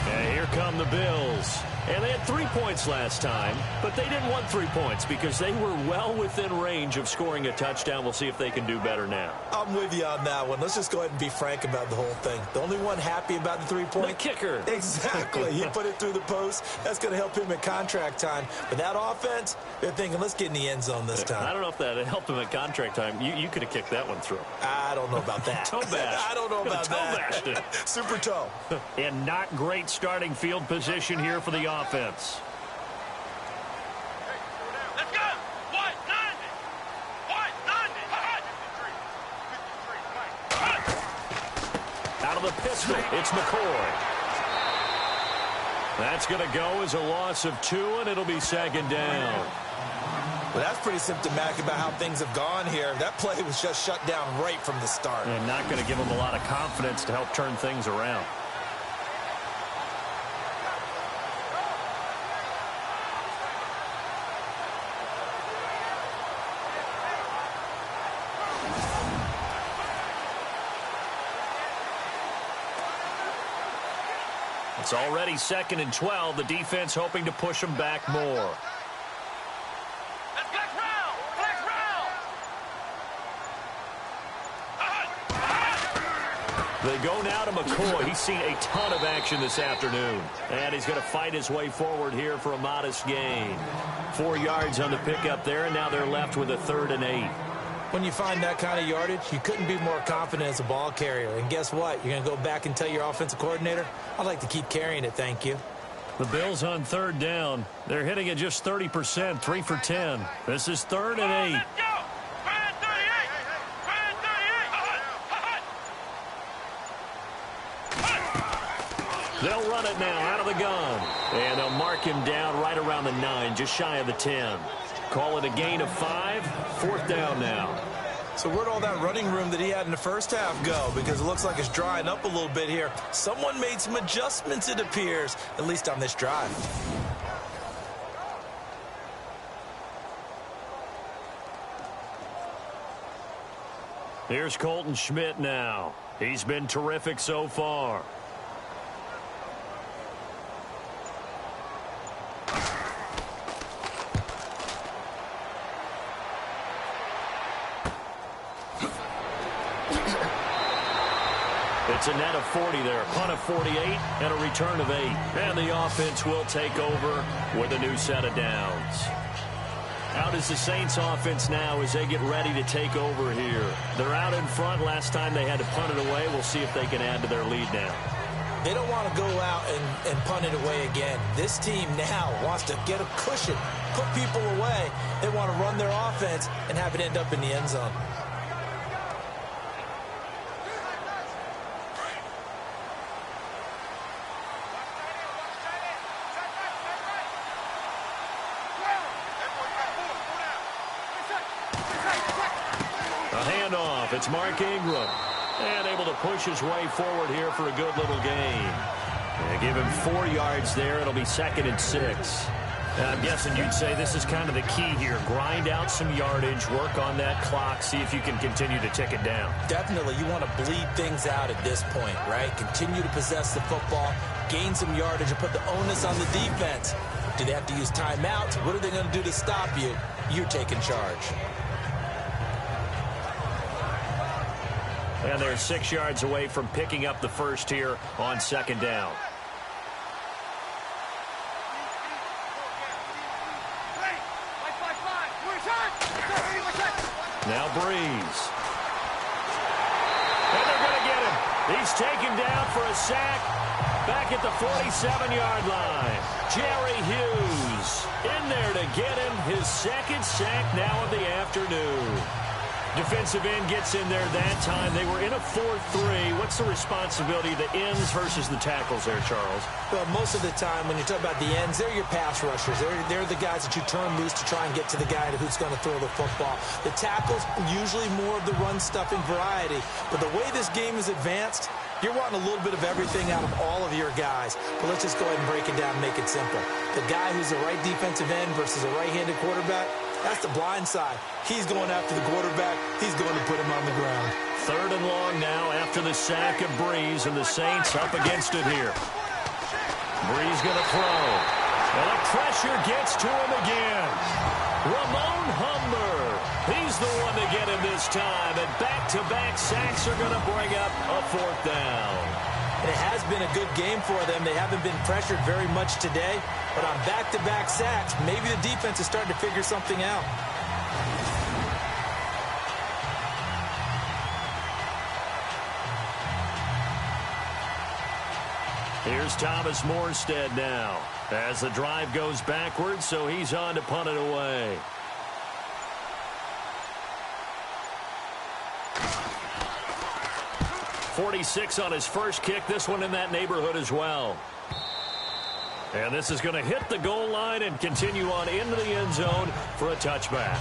And here come the Bills. And they had 3 points last time, but they didn't want 3 points because they were well within range of scoring a touchdown. We'll see if they can do better now. I'm with you on that one. Let's just go ahead and be frank about the whole thing. The only one happy about the 3-point? The kicker. Exactly. He put it through the post. That's going to help him at contract time. But that offense, they're thinking, let's get in the end zone this time. I don't know if that helped him at contract time. You could have kicked that one through. I don't know about that. Toe bash. I don't know about that. Toe bashed it. Super toe. And not great starting field position here for the offense. Let's go. What? 90. What? 90. Out of the pistol, it's McCoy. That's going to go as a loss of 2, and it'll be 2nd down. Well, that's pretty symptomatic about how things have gone here. That play was just shut down right from the start. And not going to give them a lot of confidence to help turn things around. It's already 2nd and 12. The defense hoping to push them back more. Let's flex round. Flex round. They go now to McCoy. He's seen a ton of action this afternoon. And he's going to fight his way forward here for a modest gain. 4 yards on the pickup there, and now they're left with a 3rd and 8. When you find that kind of yardage, you couldn't be more confident as a ball carrier. And guess what? You're going to go back and tell your offensive coordinator, I'd like to keep carrying it, thank you. The Bills on 3rd down. They're hitting at just 30%, 3 for 10. This is 3rd and 8. Let's go. Brand 38. Brand 38. They'll run it now out of the gun. And they'll mark him down right around the 9, just shy of the 10. Call it a gain of 5, 4th down now. So where'd all that running room that he had in the first half go? Because it looks like it's drying up a little bit here. Someone made some adjustments, it appears, at least on this drive. Here's Colton Schmidt now. He's been terrific so far. It's a net of 40 there, punt of 48, and a return of 8. And the offense will take over with a new set of downs. Out is the Saints offense now as they get ready to take over here. They're out in front. Last time they had to punt it away. We'll see if they can add to their lead now. They don't want to go out and punt it away again. This team now wants to get a cushion, put people away. They want to run their offense and have it end up in the end zone. It's Mark Ingram. And able to push his way forward here for a good little gain. And give him 4 yards there. It'll be 2nd and 6. And I'm guessing you'd say this is kind of the key here. Grind out some yardage, work on that clock, see if you can continue to tick it down. Definitely. You want to bleed things out at this point, right? Continue to possess the football, gain some yardage, and put the onus on the defense. Do they have to use timeouts? What are they going to do to stop you? You're taking charge. And they're 6 yards away from picking up the first here on 2nd down. Now Brees. And they're going to get him. He's taken down for a sack back at the 47-yard line. Jerry Hughes in there to get him his second sack now of the afternoon. Defensive end gets in there that time. They were in a 4-3. What's the responsibility of the ends versus the tackles there, Charles? Well, most of the time when you talk about the ends, they're your pass rushers. They're the guys that you turn loose to try and get to the guy who's going to throw the football. The tackles, usually more of the run-stuffing variety. But the way this game is advanced, you're wanting a little bit of everything out of all of your guys. But let's just go ahead and break it down and make it simple. The guy who's the right defensive end versus a right-handed quarterback, that's the blind side. He's going after the quarterback. He's going to put him on the ground. 3rd and long now after the sack of Brees, and the Saints up against it here. Brees going to throw. And the pressure gets to him again. Ramon Humber. He's the one to get him this time. And back-to-back sacks are going to bring up a 4th down. And it has been a good game for them. They haven't been pressured very much today. But on back-to-back sacks, maybe the defense is starting to figure something out. Here's Thomas Morstead now as the drive goes backwards, so he's on to punt it away. .46 on his first kick. This one in that neighborhood as well. And this is going to hit the goal line and continue on into the end zone for a touchback.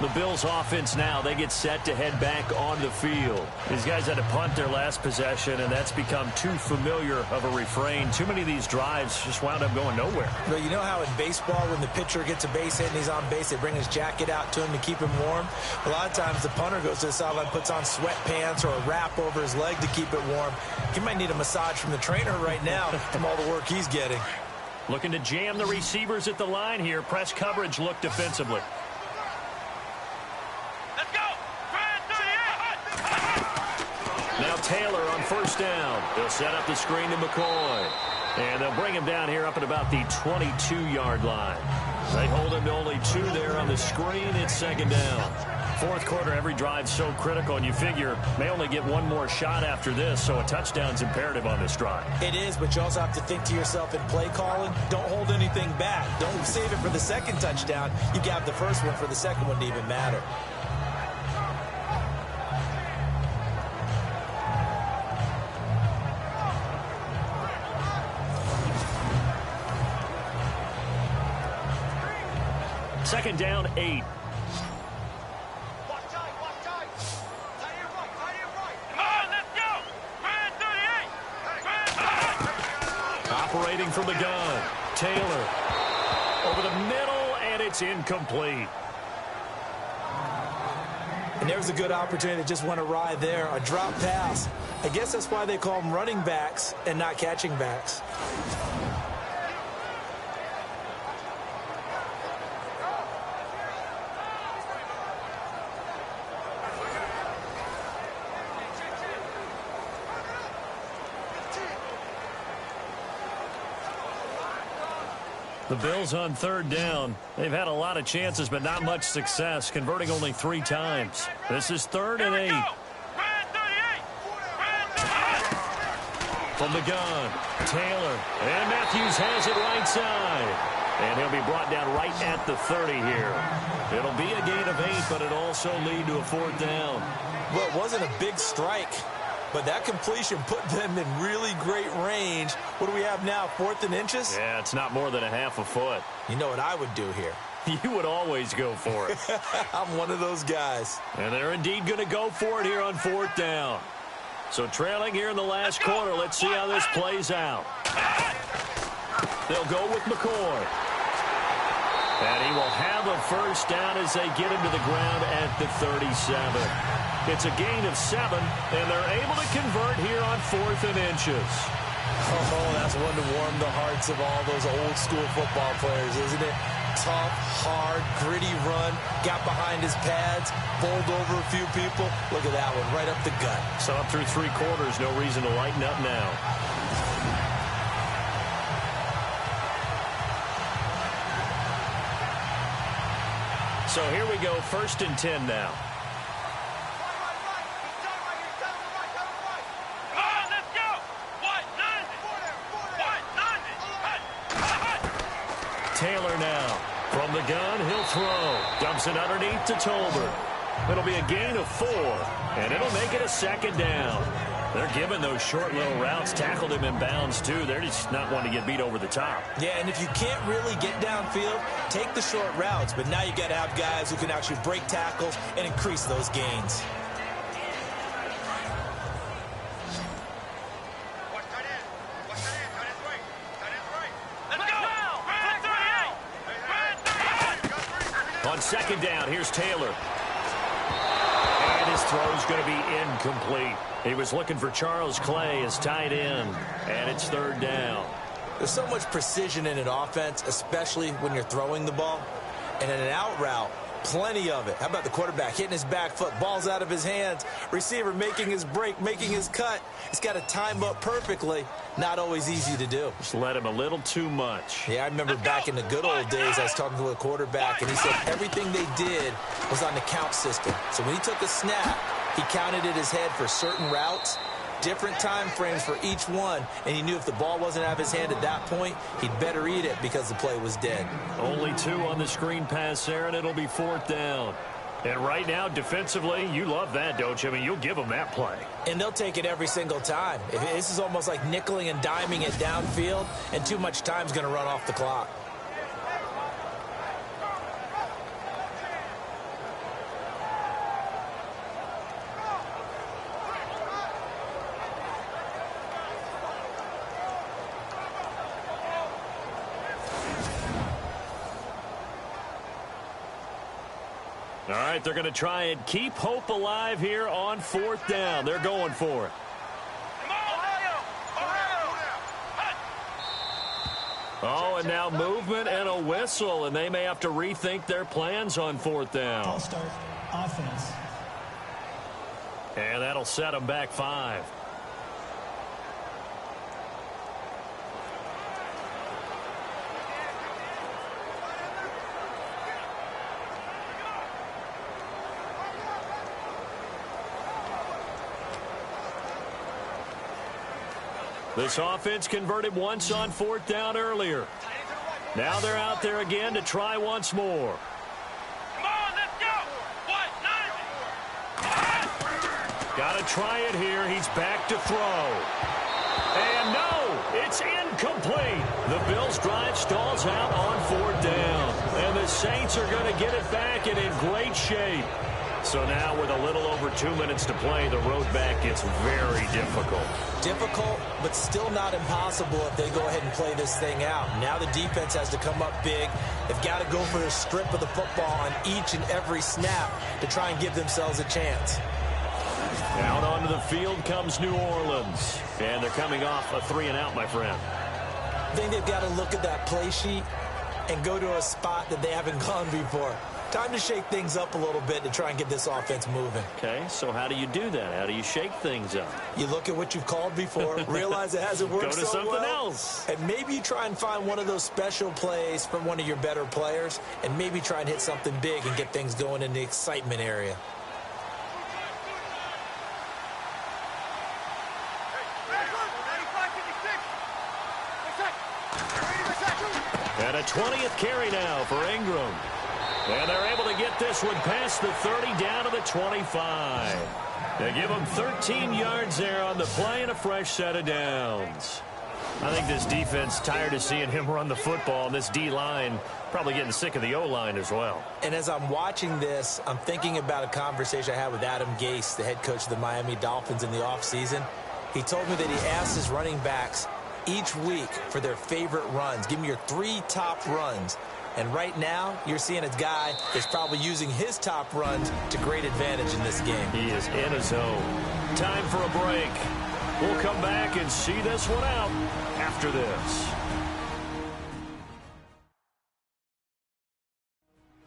The Bills offense now, they get set to head back on the field. These guys had to punt their last possession, and that's become too familiar of a refrain. Too many of these drives just wound up going nowhere. Well, you know how in baseball, when the pitcher gets a base hit and he's on base, they bring his jacket out to him to keep him warm? A lot of times the punter goes to the sideline, puts on sweatpants or a wrap over his leg to keep it warm. He might need a massage from the trainer right now from all the work he's getting. Looking to jam the receivers at the line here. Press coverage look defensively. Now Taylor on 1st down. They'll set up the screen to McCoy. And they'll bring him down here up at about the 22-yard line. They hold him to only 2 there on the screen. It's 2nd down. 4th quarter, every drive so critical, and you figure may only get one more shot after this, so a touchdown's imperative on this drive. It is, but you also have to think to yourself in play calling, don't hold anything back. Don't save it for the second touchdown. You got the first one for the second one to even matter. Second down, 8. Operating from the gun. Taylor over the middle, and it's incomplete. And there's a good opportunity that just went awry there. A drop pass. I guess that's why they call them running backs and not catching backs. The Bills on 3rd down. They've had a lot of chances, but not much success, converting only 3 times. This is 3rd and 8. From the gun, Taylor. And Matthews has it right side. And he'll be brought down right at the 30 here. It'll be a gain of 8, but it'll also lead to a 4th down. Well, it wasn't a big strike, but that completion put them in really great range. What do we have now, 4th and inches? Yeah, it's not more than a half a foot. You know what I would do here? You would always go for it. I'm one of those guys. And they're indeed going to go for it here on 4th down. So trailing here in the last quarter, let's see how this plays out. They'll go with McCoy. And he will have a 1st down as they get him to the ground at the 37. It's a gain of 7, and they're able to convert here on 4th and inches. Oh, that's one to warm the hearts of all those old school football players, isn't it? Tough, hard, gritty run, got behind his pads, bowled over a few people. Look at that one, right up the gut. So up through 3 quarters, no reason to lighten up now. So here we go, 1st and 10 now. Taylor now from the gun, he'll throw. Dumps it underneath to Tolbert. It'll be a gain of 4, and it'll make it a 2nd down. They're giving those short little routes, tackled him in bounds too. They're just not wanting to get beat over the top. Yeah, and if you can't really get downfield, take the short routes. But now you got to have guys who can actually break tackles and increase those gains. On 2nd down, here's Taylor. And his throw's going to be incomplete. He was looking for Charles Clay as tight end, and it's 3rd down. There's so much precision in an offense, especially when you're throwing the ball. And in an out route, plenty of it. How about the quarterback hitting his back foot, ball's out of his hands, receiver making his break, making his cut. He's got to time up perfectly. Not always easy to do. Just let him a little too much. Yeah, I remember back in the good old days, I was talking to a quarterback, and he said everything they did was on the count system. So when he took a snap, he counted in his head for certain routes, different time frames for each one, and he knew if the ball wasn't out of his hand at that point, he'd better eat it because the play was dead. Only 2 on the screen pass there, and it'll be 4th down. And right now, defensively, you love that, don't you? I mean, you'll give them that play. And they'll take it every single time. This is almost like nickeling and diming it downfield, and too much time's going to run off the clock. All right, they're going to try and keep hope alive here on 4th down. They're going for it. Oh, and now movement and a whistle, and they may have to rethink their plans on 4th down. False start, offense. And that'll set them back 5. This offense converted once on 4th down earlier. Now they're out there again to try once more. Come on, let's go. Got to try it here. He's back to throw. And no, it's incomplete. The Bills' drive stalls out on 4th down. And the Saints are going to get it back and in great shape. So now with a little over 2 minutes to play, the road back gets very difficult. Difficult, but still not impossible if they go ahead and play this thing out. Now the defense has to come up big. They've got to go for a strip of the football on each and every snap to try and give themselves a chance. Out onto the field comes New Orleans. And they're coming off a 3-and-out, my friend. I think they've got to look at that play sheet and go to a spot that they haven't gone before. Time to shake things up a little bit to try and get this offense moving. Okay, so how do you do that? How do you shake things up? You look at what you've called before, realize it hasn't worked Go to so something well, else. and maybe you try and find one of those special plays from one of your better players, and maybe try and hit something big and get things going in the excitement area. And a 20th carry now for Ingram. And they're able to get this one past the 30 down to the 25. They give them 13 yards there on the play and a fresh set of downs. I think this defense tired of seeing him run the football, and this D-line probably getting sick of the O-line as well. And as I'm watching this, I'm thinking about a conversation I had with Adam Gase, the head coach of the Miami Dolphins in the offseason. He told me that he asked his running backs each week for their favorite runs. Give me your 3 top runs. And right now, you're seeing a guy that's probably using his top runs to great advantage in this game. He is in a zone. Time for a break. We'll come back and see this one out after this.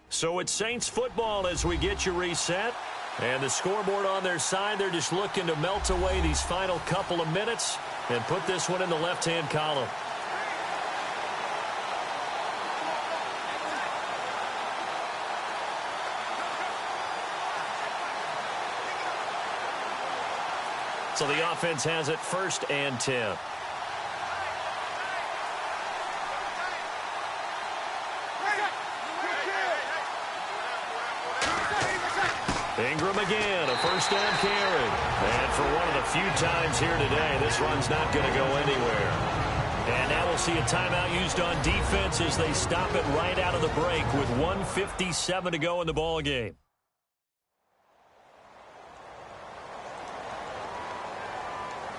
So it's Saints football as we get you reset. And the scoreboard on their side, they're just looking to melt away these final couple of minutes and put this one in the left-hand column. So the offense has it 1st and 10. Ingram again, a 1st down carry. And for one of the few times here today, this run's not going to go anywhere. And now we'll see a timeout used on defense as they stop it right out of the break with 1:57 to go in the ballgame.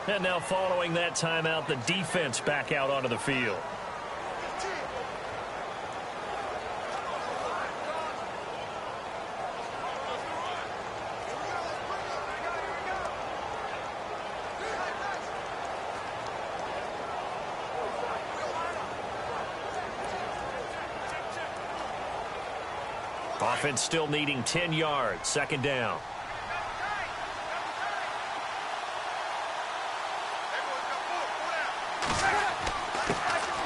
And now following that timeout, the defense back out onto the field. Offense still needing 10 yards. 2nd down.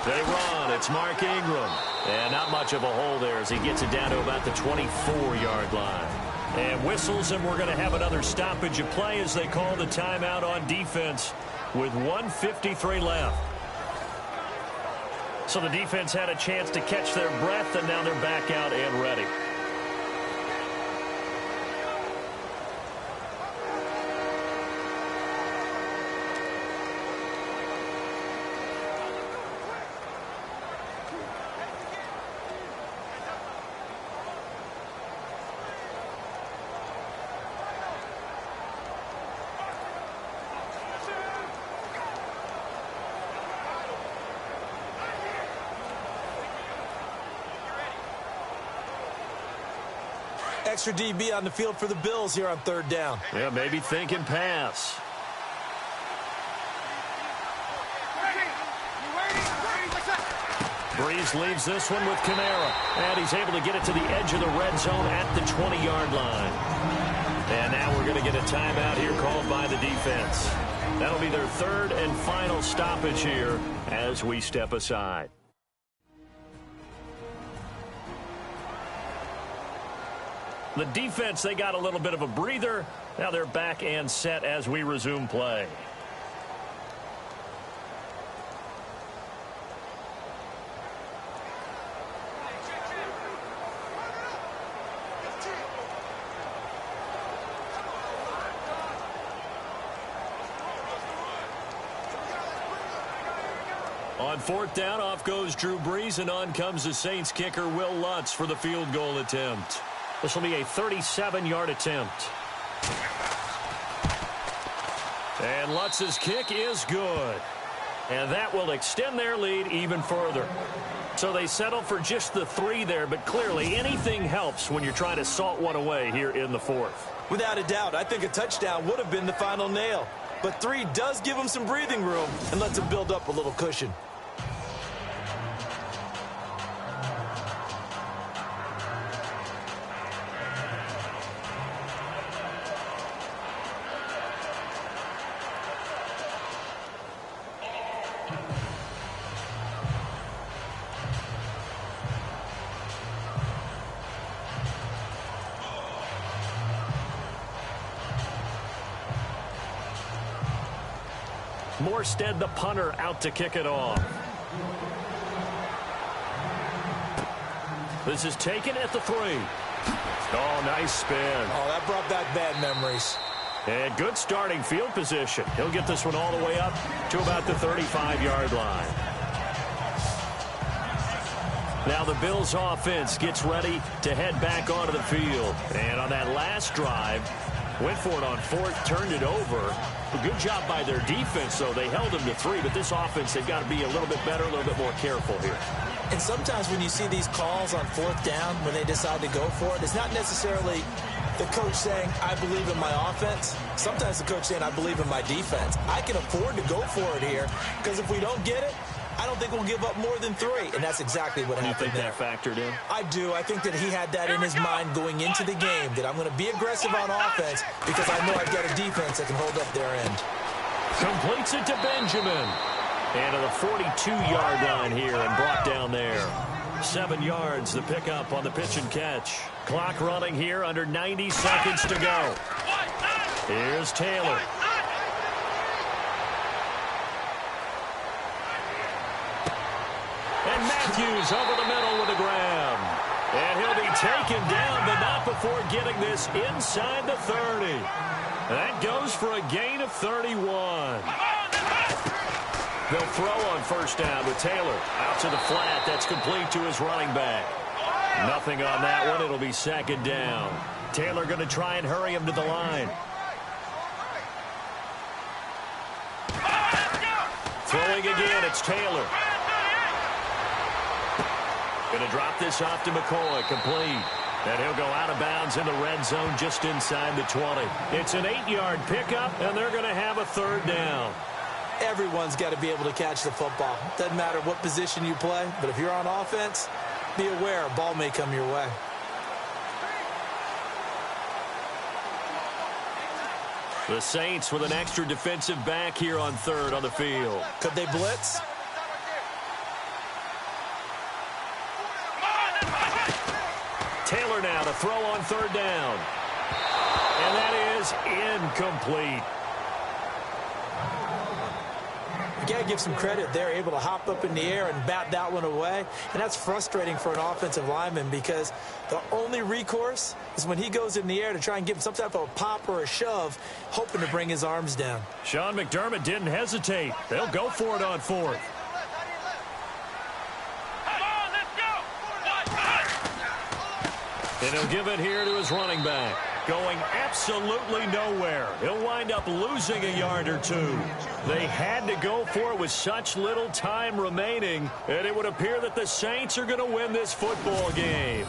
They run. It's Mark Ingram. And not much of a hole there as he gets it down to about the 24-yard line. And whistles, and we're going to have another stoppage of play as they call the timeout on defense with 1:53 left. So the defense had a chance to catch their breath, and now they're back out and ready. Extra DB on the field for the Bills here on 3rd down. Yeah, maybe thinking pass. Brees leaves this one with Kamara. And he's able to get it to the edge of the red zone at the 20-yard line. And now we're going to get a timeout here called by the defense. That'll be their 3rd and final stoppage here as we step aside. The defense, they got a little bit of a breather. Now they're back and set as we resume play. On 4th down, off goes Drew Brees, and on comes the Saints kicker Will Lutz for the field goal attempt. This will be a 37-yard attempt. And Lutz's kick is good. And that will extend their lead even further. So they settle for just the 3 there, but clearly anything helps when you're trying to salt one away here in the 4th. Without a doubt, I think a touchdown would have been the final nail. But 3 does give them some breathing room and lets them build up a little cushion. Morstead, the punter, out to kick it off. This is taken at the 3. Oh, nice spin. Oh, that brought back bad memories. And good starting field position. He'll get this one all the way up to about the 35-yard line. Now the Bills offense gets ready to head back onto the field. And on that last drive, went for it on 4th, turned it over. A good job by their defense, though. They held them to 3, but this offense, they've got to be a little bit better, a little bit more careful here. And sometimes when you see these calls on 4th down, when they decide to go for it, it's not necessarily the coach saying, I believe in my offense. Sometimes the coach saying, I believe in my defense. I can afford to go for it here, because if we don't get it, I don't think we'll give up more than 3. And that's exactly what happened there. You think that factored in? I do. I think that he had that in his mind going into the game, that I'm going to be aggressive on offense because I know I've got a defense that can hold up their end. Completes it to Benjamin. And to the 42-yard line here and brought down there. 7 yards, the pickup on the pitch and catch. Clock running here, under 90 seconds to go. Here's Taylor. Matthews over the middle with a grab. And he'll be taken down, but not before getting this inside the 30. That goes for a gain of 31. They'll throw on first down with Taylor. Out to the flat. That's complete to his running back. Nothing on that one. It'll be second down. Taylor going to try and hurry him to the line. Throwing again, it's Taylor. Going to drop this off to McCoy, complete. And he'll go out of bounds in the red zone just inside the 20. It's an 8-yard pickup, and they're going to have a third down. Everyone's got to be able to catch the football. Doesn't matter what position you play, but if you're on offense, be aware a ball may come your way. The Saints with an extra defensive back here on third on the field. Could they blitz? Taylor now to throw on third down. And that is incomplete. You got to give some credit. They're able to hop up in the air and bat that one away. And that's frustrating for an offensive lineman because the only recourse is when he goes in the air to try and give him some type of a pop or a shove, hoping to bring his arms down. Sean McDermott didn't hesitate. They'll go for it on fourth. And he'll give it here to his running back. Going absolutely nowhere. He'll wind up losing a yard or two. They had to go for it with such little time remaining, and it would appear that the Saints are going to win this football game.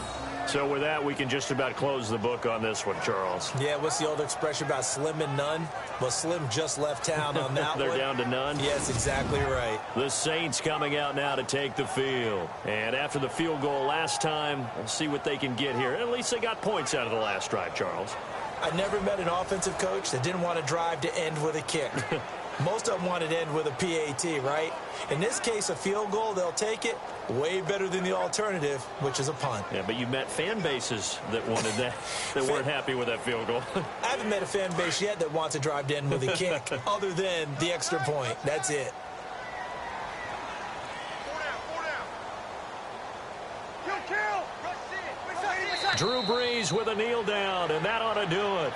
So with that, we can just about close the book on this one, Charles. Yeah, what's the old expression about slim and none? Well, Slim just left town on that They're one. down to none? Yes, exactly right. The Saints coming out now to take the field. And after the field goal last time, we'll see what they can get here. At least they got points out of the last drive, Charles. I never met an offensive coach that didn't want to drive to end with a kick. Most of them wanted to end with a PAT, right? In this case, a field goal, they'll take it. Way better than the alternative, which is a punt. Yeah, but you met fan bases that wanted that, that weren't happy with that field goal. I haven't met a fan base yet that wants to drive to end with a kick other than the extra point. That's it. Drew Brees with a kneel down, and that ought to do it.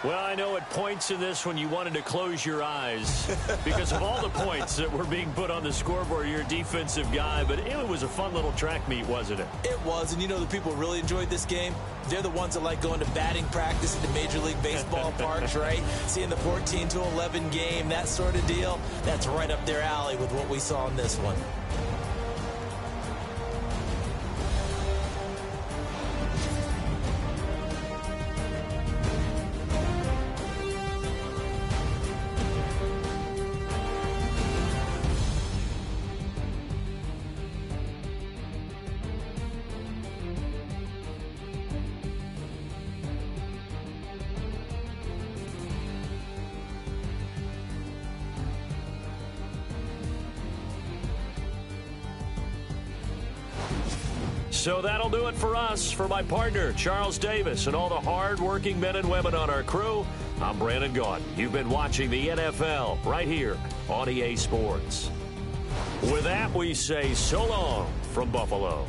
Well, I know at points in this when you wanted to close your eyes because of all the points that were being put on the scoreboard. You're a defensive guy, but it was a fun little track meet, wasn't it? It was, and you know the people really enjoyed this game? They're the ones that like going to batting practice at the Major League Baseball parks, right? Seeing the 14-11 game, that sort of deal. That's right up their alley with what we saw in this one. So that'll do it for us. For my partner, Charles Davis, and all the hard-working men and women on our crew, I'm Brandon Gaudin. You've been watching the NFL right here on EA Sports. With that, we say so long from Buffalo.